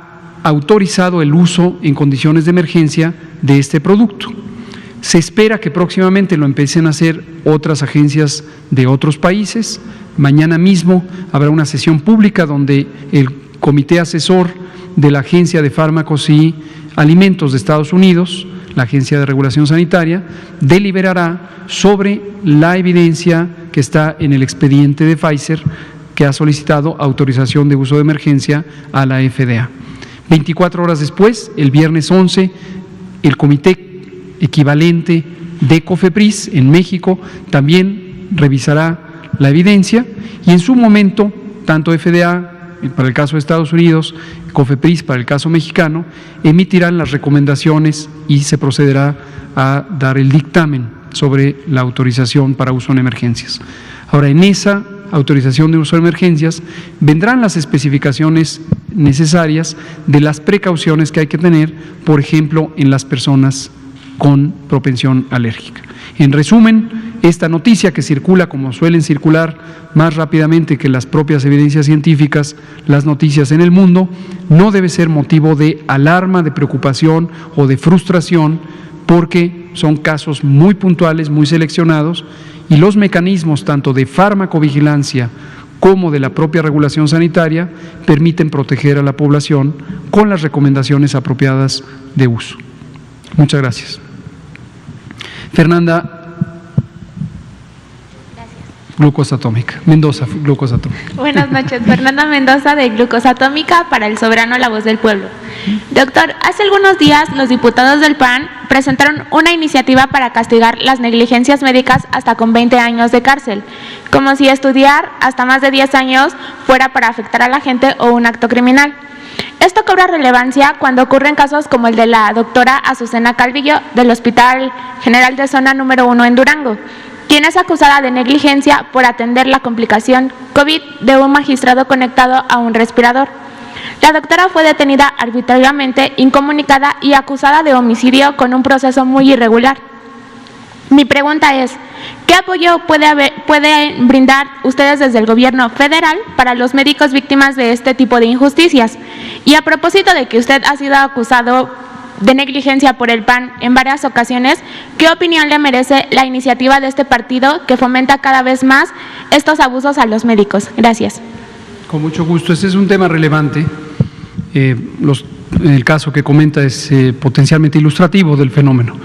autorizado el uso en condiciones de emergencia de este producto. Se espera que próximamente lo empiecen a hacer otras agencias de otros países. Mañana mismo habrá una sesión pública donde el Comité Asesor de la Agencia de Fármacos y Alimentos de Estados Unidos, la Agencia de Regulación Sanitaria, deliberará sobre la evidencia que está en el expediente de Pfizer que ha solicitado autorización de uso de emergencia a la FDA. 24 horas después, el viernes 11, el comité equivalente de COFEPRIS en México también revisará la evidencia y en su momento, tanto FDA para el caso de Estados Unidos, COFEPRIS para el caso mexicano, emitirán las recomendaciones y se procederá a dar el dictamen sobre la autorización para uso en emergencias. Ahora, en esa autorización de uso de emergencias vendrán las especificaciones necesarias de las precauciones que hay que tener, por ejemplo, en las personas con propensión alérgica. En resumen, esta noticia que circula, como suelen circular más rápidamente que las propias evidencias científicas, las noticias en el mundo, no debe ser motivo de alarma, de preocupación o de frustración, porque son casos muy puntuales, muy seleccionados, y los mecanismos tanto de farmacovigilancia como de la propia regulación sanitaria permiten proteger a la población con las recomendaciones apropiadas de uso. Muchas gracias. Fernanda. Glucosa atómica. Mendoza, glucosa atómica. Buenas noches, Fernanda Mendoza de Glucosa Atómica para El Soberano, La Voz del Pueblo. Doctor, hace algunos días los diputados del PAN presentaron una iniciativa para castigar las negligencias médicas hasta con 20 años de cárcel, como si estudiar hasta más de 10 años fuera para afectar a la gente o un acto criminal. Esto cobra relevancia cuando ocurren casos como el de la doctora Azucena Calvillo del Hospital General de Zona número 1 en Durango, quien es acusada de negligencia por atender la complicación COVID de un magistrado conectado a un respirador. La doctora fue detenida arbitrariamente, incomunicada y acusada de homicidio con un proceso muy irregular. Mi pregunta es, ¿qué apoyo pueden brindar ustedes desde el gobierno federal para los médicos víctimas de este tipo de injusticias? Y a propósito de que usted ha sido acusado de negligencia por el PAN en varias ocasiones, ¿qué opinión le merece la iniciativa de este partido que fomenta cada vez más estos abusos a los médicos? Gracias. Con mucho gusto. Este es un tema relevante. El caso que comenta es potencialmente ilustrativo del fenómeno.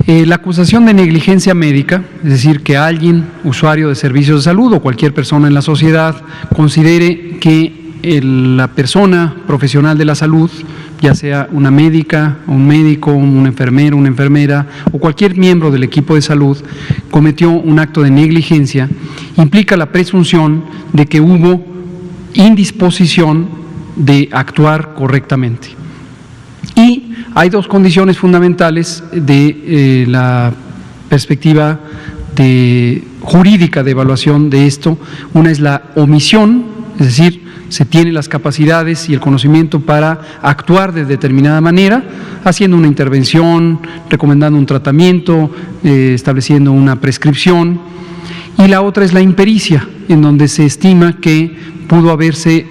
La acusación de negligencia médica, es decir, que alguien, usuario de servicios de salud o cualquier persona en la sociedad, considere que la persona profesional de la salud, ya sea una médica, un médico, un enfermero, una enfermera o cualquier miembro del equipo de salud, cometió un acto de negligencia, implica la presunción de que hubo indisposición de actuar correctamente. Y hay dos condiciones fundamentales de la perspectiva jurídica de evaluación de esto. Una es la omisión, es decir, se tiene las capacidades y el conocimiento para actuar de determinada manera, haciendo una intervención, recomendando un tratamiento, estableciendo una prescripción. Y la otra es la impericia, en donde se estima que pudo haberse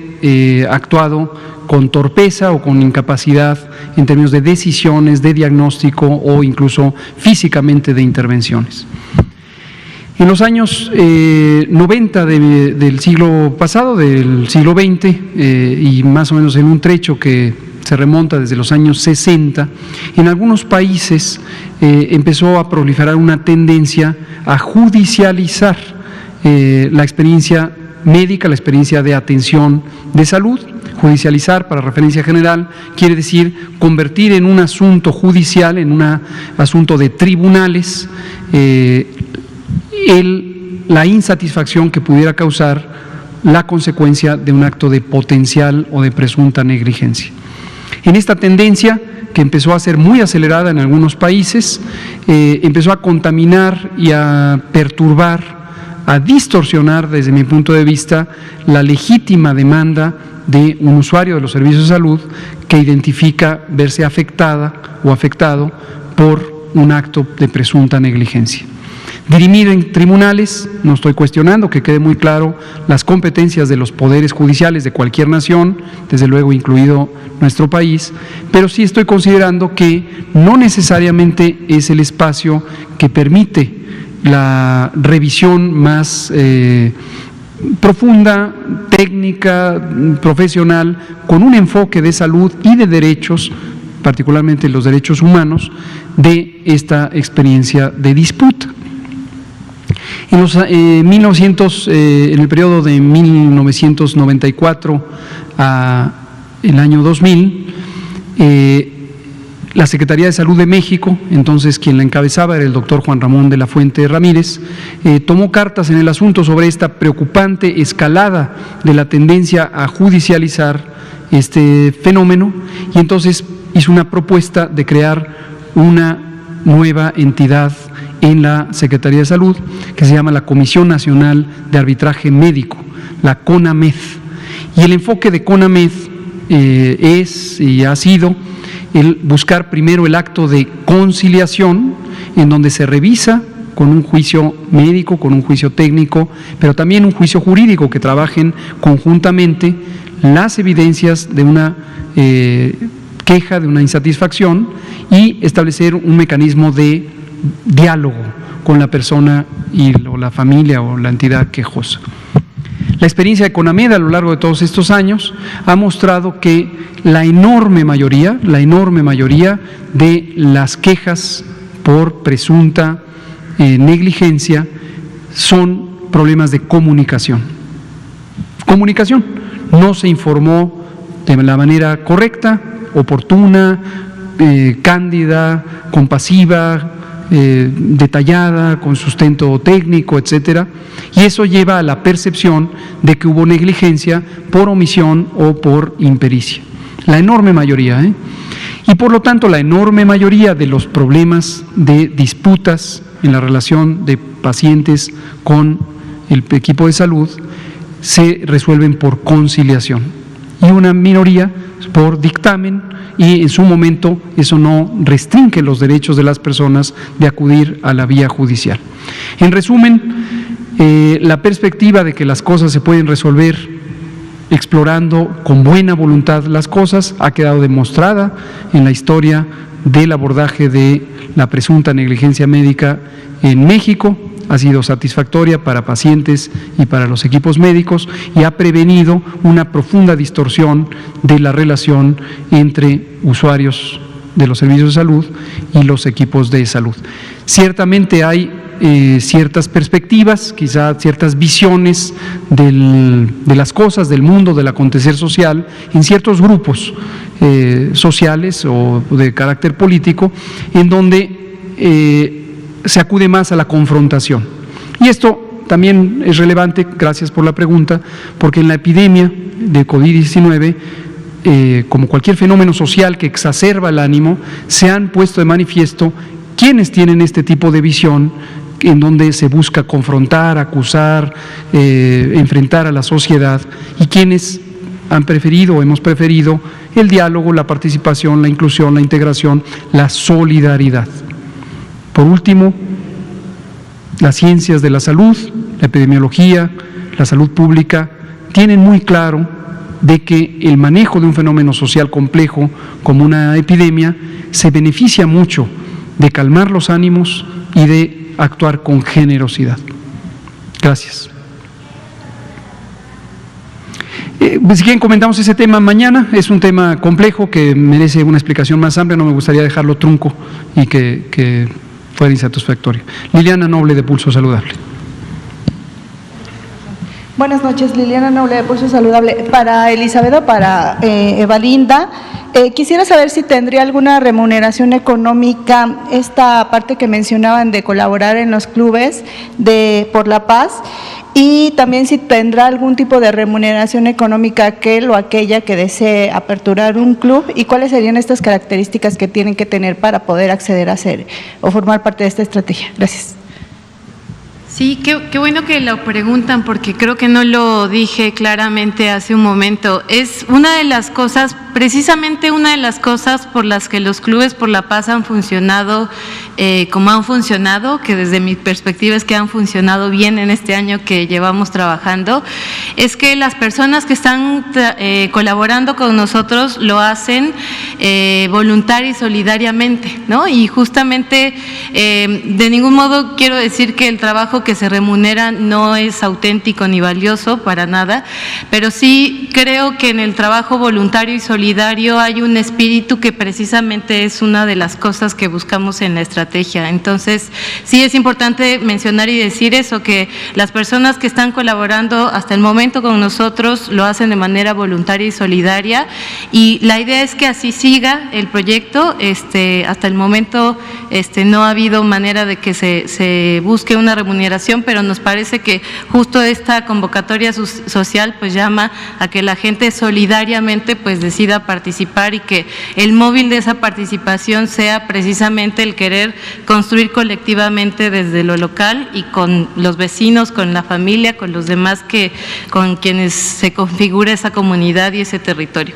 actuado con torpeza o con incapacidad en términos de decisiones, de diagnóstico o incluso físicamente de intervenciones. En los años 90 del siglo pasado, del siglo XX, y más o menos en un trecho que se remonta desde los años 60, en algunos países empezó a proliferar una tendencia a judicializar la experiencia médica, la experiencia de atención de salud. Judicializar, para referencia general, quiere decir convertir en un asunto judicial, en un asunto de tribunales, la insatisfacción que pudiera causar la consecuencia de un acto de potencial o de presunta negligencia. En esta tendencia, que empezó a ser muy acelerada en algunos países, empezó a contaminar y a perturbar, a distorsionar, desde mi punto de vista, la legítima demanda de un usuario de los servicios de salud que identifica verse afectada o afectado por un acto de presunta negligencia. Dirimir en tribunales, no estoy cuestionando, que quede muy claro las competencias de los poderes judiciales de cualquier nación, desde luego incluido nuestro país, pero sí estoy considerando que no necesariamente es el espacio que permite la revisión más profunda, técnica, profesional, con un enfoque de salud y de derechos, particularmente los derechos humanos, de esta experiencia de disputa. En el periodo de 1994 a el año 2000, la Secretaría de Salud de México, entonces quien la encabezaba era el doctor Juan Ramón de la Fuente Ramírez, tomó cartas en el asunto sobre esta preocupante escalada de la tendencia a judicializar este fenómeno, y entonces hizo una propuesta de crear una nueva entidad en la Secretaría de Salud, que se llama la Comisión Nacional de Arbitraje Médico, la CONAMED. Y el enfoque de CONAMED es y ha sido el buscar primero el acto de conciliación, en donde se revisa con un juicio médico, con un juicio técnico, pero también un juicio jurídico, que trabajen conjuntamente las evidencias de una queja, de una insatisfacción, y establecer un mecanismo de diálogo con la persona o la familia o la entidad quejosa. La experiencia de CONAMED a lo largo de todos estos años ha mostrado que la enorme mayoría de las quejas por presunta negligencia son problemas de comunicación. Comunicación, no se informó de la manera correcta, oportuna, cándida, compasiva, detallada, con sustento técnico, etcétera, y eso lleva a la percepción de que hubo negligencia por omisión o por impericia. La enorme mayoría, y por lo tanto la enorme mayoría de los problemas de disputas en la relación de pacientes con el equipo de salud se resuelven por conciliación, y una minoría por dictamen, y en su momento eso no restringe los derechos de las personas de acudir a la vía judicial. En resumen, la perspectiva de que las cosas se pueden resolver explorando con buena voluntad las cosas ha quedado demostrada en la historia del abordaje de la presunta negligencia médica en México. Ha sido satisfactoria para pacientes y para los equipos médicos, y ha prevenido una profunda distorsión de la relación entre usuarios de los servicios de salud y los equipos de salud. Ciertamente hay ciertas perspectivas, quizá ciertas visiones de las cosas, del mundo, del acontecer social, en ciertos grupos sociales o de carácter político, en donde se acude más a la confrontación. Y esto también es relevante, gracias por la pregunta, porque en la epidemia de COVID-19, como cualquier fenómeno social que exacerba el ánimo, se han puesto de manifiesto quienes tienen este tipo de visión, en donde se busca confrontar, acusar, enfrentar a la sociedad, y quienes han preferido o hemos preferido el diálogo, la participación, la inclusión, la integración, la solidaridad. Por último, las ciencias de la salud, la epidemiología, la salud pública, tienen muy claro de que el manejo de un fenómeno social complejo como una epidemia se beneficia mucho de calmar los ánimos y de actuar con generosidad. Gracias. Si quieren comentamos ese tema mañana, es un tema complejo que merece una explicación más amplia, no me gustaría dejarlo trunco y que fuera insatisfactorio. Liliana Noble, de Pulso Saludable. Buenas noches, Liliana Noble, de Pulso Saludable. Para Elizabeth o para Evalinda, quisiera saber si tendría alguna remuneración económica esta parte que mencionaban de colaborar en los clubes por la paz, y también si tendrá algún tipo de remuneración económica aquel o aquella que desee aperturar un club, y cuáles serían estas características que tienen que tener para poder acceder a hacer o formar parte de esta estrategia. Gracias. Sí, qué bueno que lo preguntan, porque creo que no lo dije claramente hace un momento. Es una de las cosas, precisamente una de las cosas por las que los clubes por la paz han funcionado como han funcionado, que desde mi perspectiva es que han funcionado bien en este año que llevamos trabajando, es que las personas que están colaborando con nosotros lo hacen voluntaria y solidariamente, ¿no? Y justamente de ningún modo quiero decir que el trabajo que se remunera no es auténtico ni valioso, para nada, pero sí creo que en el trabajo voluntario y solidario hay un espíritu que precisamente es una de las cosas que buscamos en la estrategia. Entonces, sí es importante mencionar y decir eso, que las personas que están colaborando hasta el momento con nosotros lo hacen de manera voluntaria y solidaria, y la idea es que así siga el proyecto. Hasta el momento no ha habido manera de que se busque una remuneración, pero nos parece que justo esta convocatoria social pues llama a que la gente solidariamente pues decida participar, y que el móvil de esa participación sea precisamente el querer construir colectivamente desde lo local y con los vecinos, con la familia, con los demás con quienes se configura esa comunidad y ese territorio.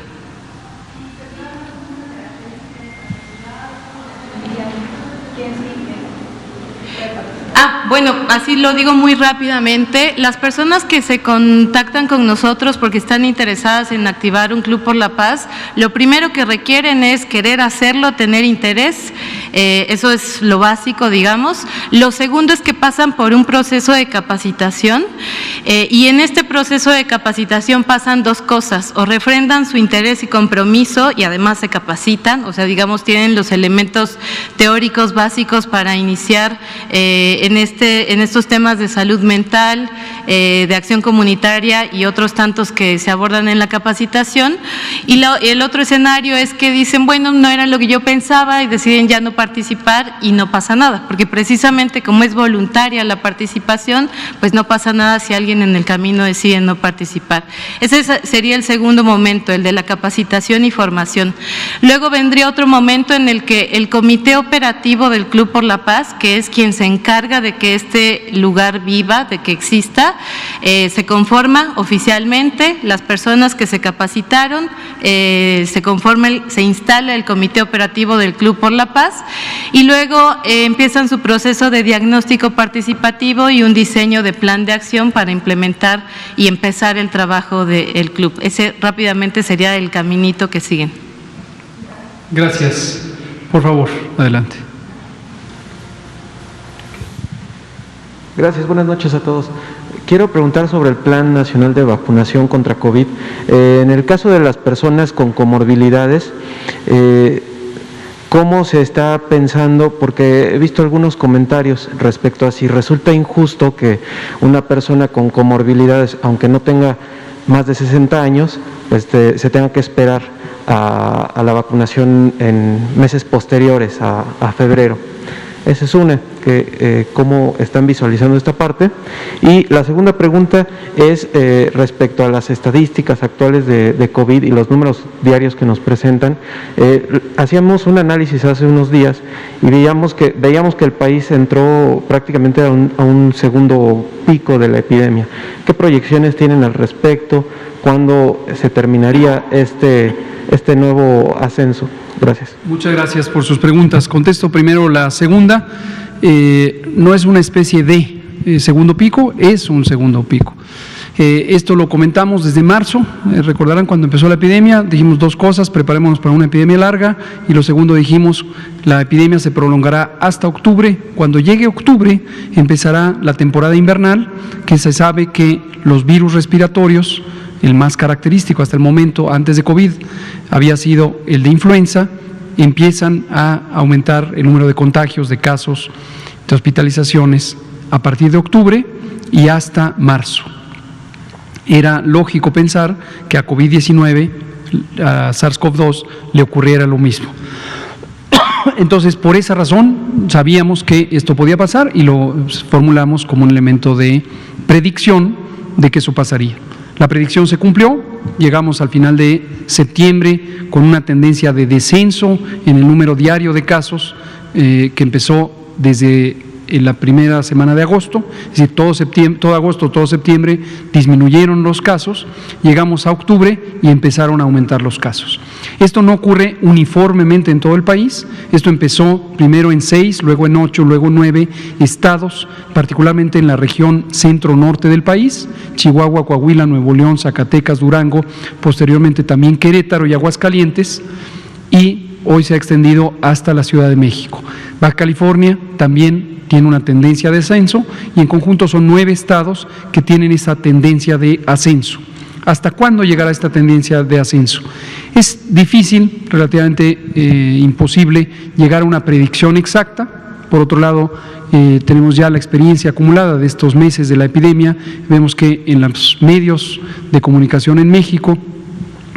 Bueno, así lo digo muy rápidamente. Las personas que se contactan con nosotros porque están interesadas en activar un club por la paz, lo primero que requieren es querer hacerlo, tener interés. Eso es lo básico, digamos. Lo segundo es que pasan por un proceso de capacitación, y en este proceso de capacitación pasan dos cosas: o refrendan su interés y compromiso y además se capacitan, o sea, digamos, tienen los elementos teóricos básicos para iniciar en estos temas de salud mental, de acción comunitaria y otros tantos que se abordan en la capacitación. Y el otro escenario es que dicen, bueno, no era lo que yo pensaba, y deciden ya no participar, y no pasa nada, porque precisamente como es voluntaria la participación, pues no pasa nada si alguien en el camino decide no participar. Ese sería el segundo momento, el de la capacitación y formación. Luego vendría otro momento en el que el comité operativo del Club por la Paz, que es quien se encarga de que este lugar viva, de que exista, se conforma oficialmente, las personas que se capacitaron, se instala el comité operativo del Club por la Paz, y luego empiezan su proceso de diagnóstico participativo y un diseño de plan de acción para implementar y empezar el trabajo del club. Ese rápidamente sería el caminito que siguen. Gracias. Por favor, adelante. Gracias, buenas noches a todos. Quiero preguntar sobre el Plan Nacional de Vacunación contra COVID. En el caso de las personas con comorbilidades, ¿cómo se está pensando? Porque he visto algunos comentarios respecto a si resulta injusto que una persona con comorbilidades, aunque no tenga más de 60 años, se tenga que esperar a la vacunación en meses posteriores a febrero. Esa es una, cómo están visualizando esta parte. Y la segunda pregunta es respecto a las estadísticas actuales de COVID y los números diarios que nos presentan. Hacíamos un análisis hace unos días y veíamos que el país entró prácticamente a un segundo pico de la epidemia. ¿Qué proyecciones tienen al respecto? ¿Cuándo se terminaría este nuevo ascenso? Gracias. Muchas gracias por sus preguntas. Contesto primero la segunda. No es una especie de segundo pico, es un segundo pico. Esto lo comentamos desde marzo. Recordarán cuando empezó la epidemia, dijimos dos cosas: preparémonos para una epidemia larga, y lo segundo dijimos, la epidemia se prolongará hasta octubre. Cuando llegue octubre empezará la temporada invernal, que se sabe que los virus respiratorios, el más característico hasta el momento antes de COVID había sido el de influenza, empiezan a aumentar el número de contagios, de casos, de hospitalizaciones a partir de octubre y hasta marzo. Era lógico pensar que a COVID-19, a SARS-CoV-2, le ocurriera lo mismo. Entonces, por esa razón, sabíamos que esto podía pasar y lo formulamos como un elemento de predicción de que eso pasaría. La predicción se cumplió, llegamos al final de septiembre con una tendencia de descenso en el número diario de casos que empezó desde la primera semana de agosto, es decir, todo agosto, todo septiembre disminuyeron los casos, llegamos a octubre y empezaron a aumentar los casos. Esto no ocurre uniformemente en todo el país, esto empezó primero en 6, luego en 8, luego en 9 estados, particularmente en la región centro-norte del país, Chihuahua, Coahuila, Nuevo León, Zacatecas, Durango, posteriormente también Querétaro y Aguascalientes, y hoy se ha extendido hasta la Ciudad de México. Baja California también tiene una tendencia de ascenso y en conjunto son 9 estados que tienen esa tendencia de ascenso. ¿Hasta cuándo llegará esta tendencia de ascenso? Es difícil, relativamente imposible, llegar a una predicción exacta. Por otro lado, tenemos ya la experiencia acumulada de estos meses de la epidemia. Vemos que en los medios de comunicación en México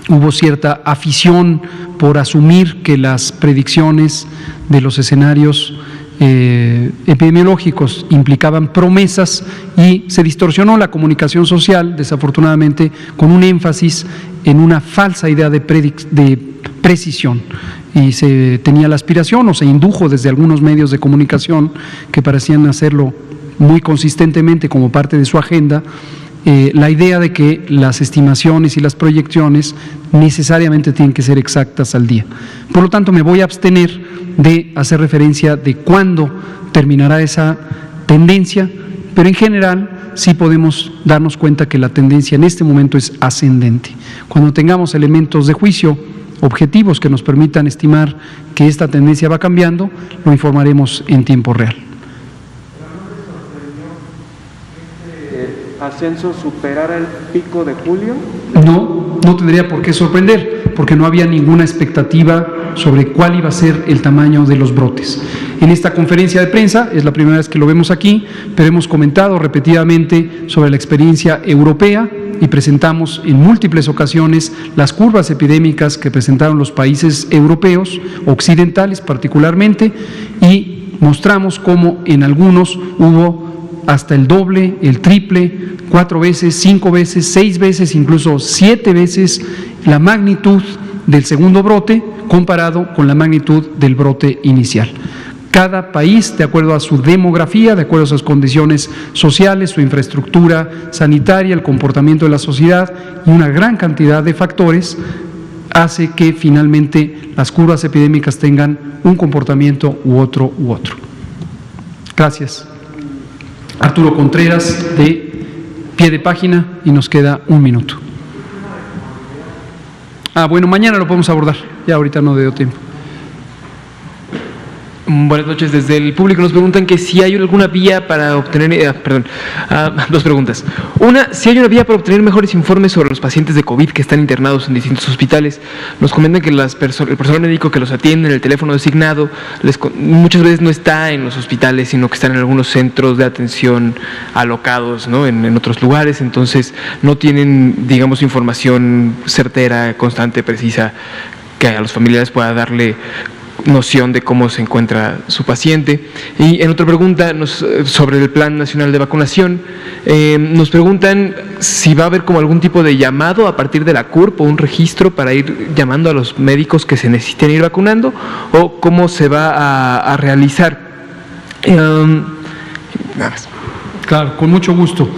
hubo cierta afición por asumir que las predicciones de los escenarios epidemiológicos implicaban promesas y se distorsionó la comunicación social, desafortunadamente, con un énfasis en una falsa idea de precisión, y se tenía la aspiración o se indujo desde algunos medios de comunicación que parecían hacerlo muy consistentemente como parte de su agenda, la idea de que las estimaciones y las proyecciones necesariamente tienen que ser exactas al día. Por lo tanto, me voy a abstener de hacer referencia de cuándo terminará esa tendencia, pero en general sí podemos darnos cuenta que la tendencia en este momento es ascendente. Cuando tengamos elementos de juicio objetivos que nos permitan estimar que esta tendencia va cambiando, lo informaremos en tiempo real. ¿Ascenso superara el pico de julio? No tendría por qué sorprender, porque no había ninguna expectativa sobre cuál iba a ser el tamaño de los brotes. En esta conferencia de prensa, es la primera vez que lo vemos aquí, pero hemos comentado repetidamente sobre la experiencia europea y presentamos en múltiples ocasiones las curvas epidémicas que presentaron los países europeos, occidentales particularmente, y mostramos cómo en algunos hubo hasta el doble, el triple, 4 veces, 5 veces, 6 veces, incluso 7 veces la magnitud del segundo brote comparado con la magnitud del brote inicial. Cada país, de acuerdo a su demografía, de acuerdo a sus condiciones sociales, su infraestructura sanitaria, el comportamiento de la sociedad y una gran cantidad de factores, hace que finalmente las curvas epidémicas tengan un comportamiento u otro. Gracias. Arturo Contreras, de pie de página, y nos queda 1 minuto. Bueno, mañana lo podemos abordar, ya ahorita no dio tiempo. Buenas noches. Desde el público nos preguntan que si hay alguna vía para obtener, dos preguntas. Una, si hay una vía para obtener mejores informes sobre los pacientes de COVID que están internados en distintos hospitales. Nos comentan que el personal médico que los atiende en el teléfono designado muchas veces no está en los hospitales, sino que están en algunos centros de atención alocados, ¿no?, en otros lugares. Entonces no tienen, digamos, información certera, constante, precisa, que a los familiares pueda darle noción de cómo se encuentra su paciente. Y en otra pregunta sobre el Plan Nacional de Vacunación, nos preguntan si va a haber como algún tipo de llamado a partir de la CURP o un registro para ir llamando a los médicos que se necesiten ir vacunando, o cómo se va a realizar. Nada más. Claro, con mucho gusto.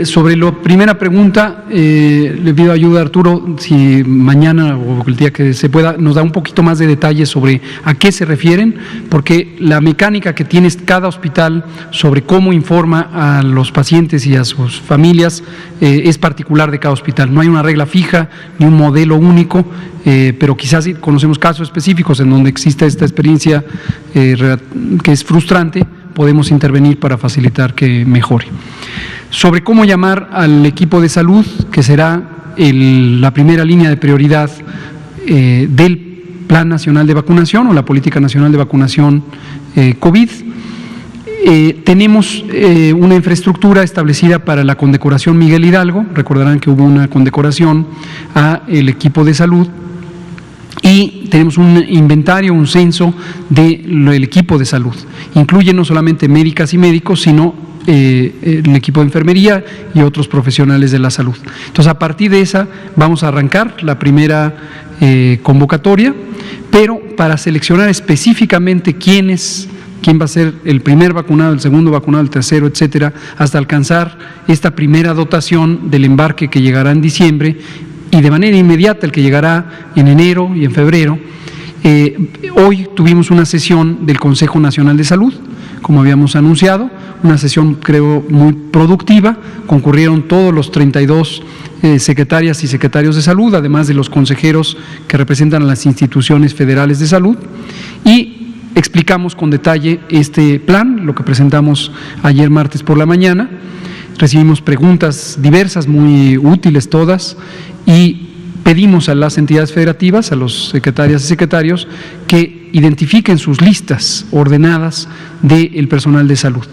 Sobre la primera pregunta, le pido ayuda a Arturo, si mañana o el día que se pueda nos da un poquito más de detalles sobre a qué se refieren, porque la mecánica que tiene cada hospital sobre cómo informa a los pacientes y a sus familias es particular de cada hospital. No hay una regla fija ni un modelo único, pero quizás conocemos casos específicos en donde exista esta experiencia que es frustrante, podemos intervenir para facilitar que mejore. Sobre cómo llamar al equipo de salud, que será la primera línea de prioridad del Plan Nacional de Vacunación o la Política Nacional de Vacunación COVID. Tenemos una infraestructura establecida para la condecoración Miguel Hidalgo. Recordarán que hubo una condecoración al equipo de salud. Y tenemos un inventario, un censo del equipo de salud. Incluye no solamente médicas y médicos, sino el equipo de enfermería y otros profesionales de la salud. Entonces, a partir de esa vamos a arrancar la primera convocatoria, pero para seleccionar específicamente quién va a ser el primer vacunado, el segundo vacunado, el tercero, etcétera, hasta alcanzar esta primera dotación del embarque que llegará en diciembre y de manera inmediata el que llegará en enero y en febrero. Hoy tuvimos una sesión del Consejo Nacional de Salud, como habíamos anunciado, una sesión creo muy productiva. Concurrieron todos los 32 secretarias y secretarios de salud, además de los consejeros que representan a las instituciones federales de salud, y explicamos con detalle este plan, lo que presentamos ayer martes por la mañana. Recibimos preguntas diversas, muy útiles todas, y pedimos a las entidades federativas, a los secretarias y secretarios, que identifiquen sus listas ordenadas del personal de salud.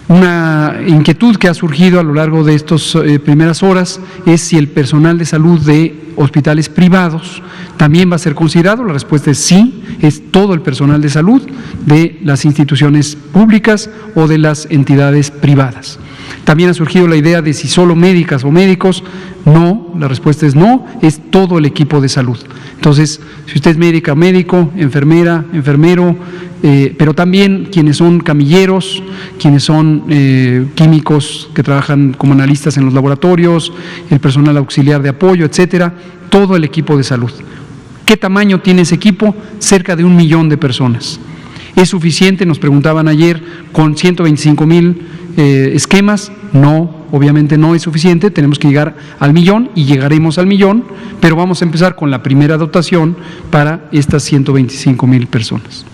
Una inquietud que ha surgido a lo largo de estas primeras horas es si el personal de salud de hospitales privados también va a ser considerado. La respuesta es sí, es todo el personal de salud de las instituciones públicas o de las entidades privadas. También ha surgido la idea de si solo médicas o médicos. No, la respuesta es no, es todo el equipo de salud. Entonces, si usted es médica, médico, enfermera, enfermero, pero también quienes son camilleros, quienes son químicos que trabajan como analistas en los laboratorios, el personal auxiliar de apoyo, etcétera, todo el equipo de salud. ¿Qué tamaño tiene ese equipo? Cerca de 1 millón de personas. ¿Es suficiente? Nos preguntaban ayer, con 125,000 esquemas. No, obviamente no es suficiente, tenemos que llegar al 1,000,000 y llegaremos al 1,000,000, pero vamos a empezar con la primera dotación para estas 125,000 personas.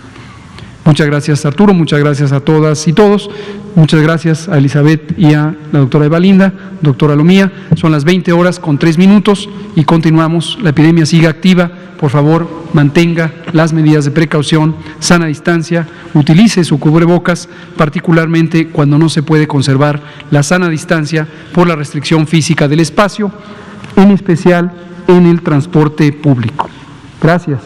Muchas gracias, Arturo, muchas gracias a todas y todos, muchas gracias a Elizabeth y a la doctora Evalinda, doctora Lomía. Son las 20 horas con 3 minutos y continuamos, la epidemia sigue activa. Por favor, mantenga las medidas de precaución, sana distancia, utilice su cubrebocas, particularmente cuando no se puede conservar la sana distancia por la restricción física del espacio, en especial en el transporte público. Gracias.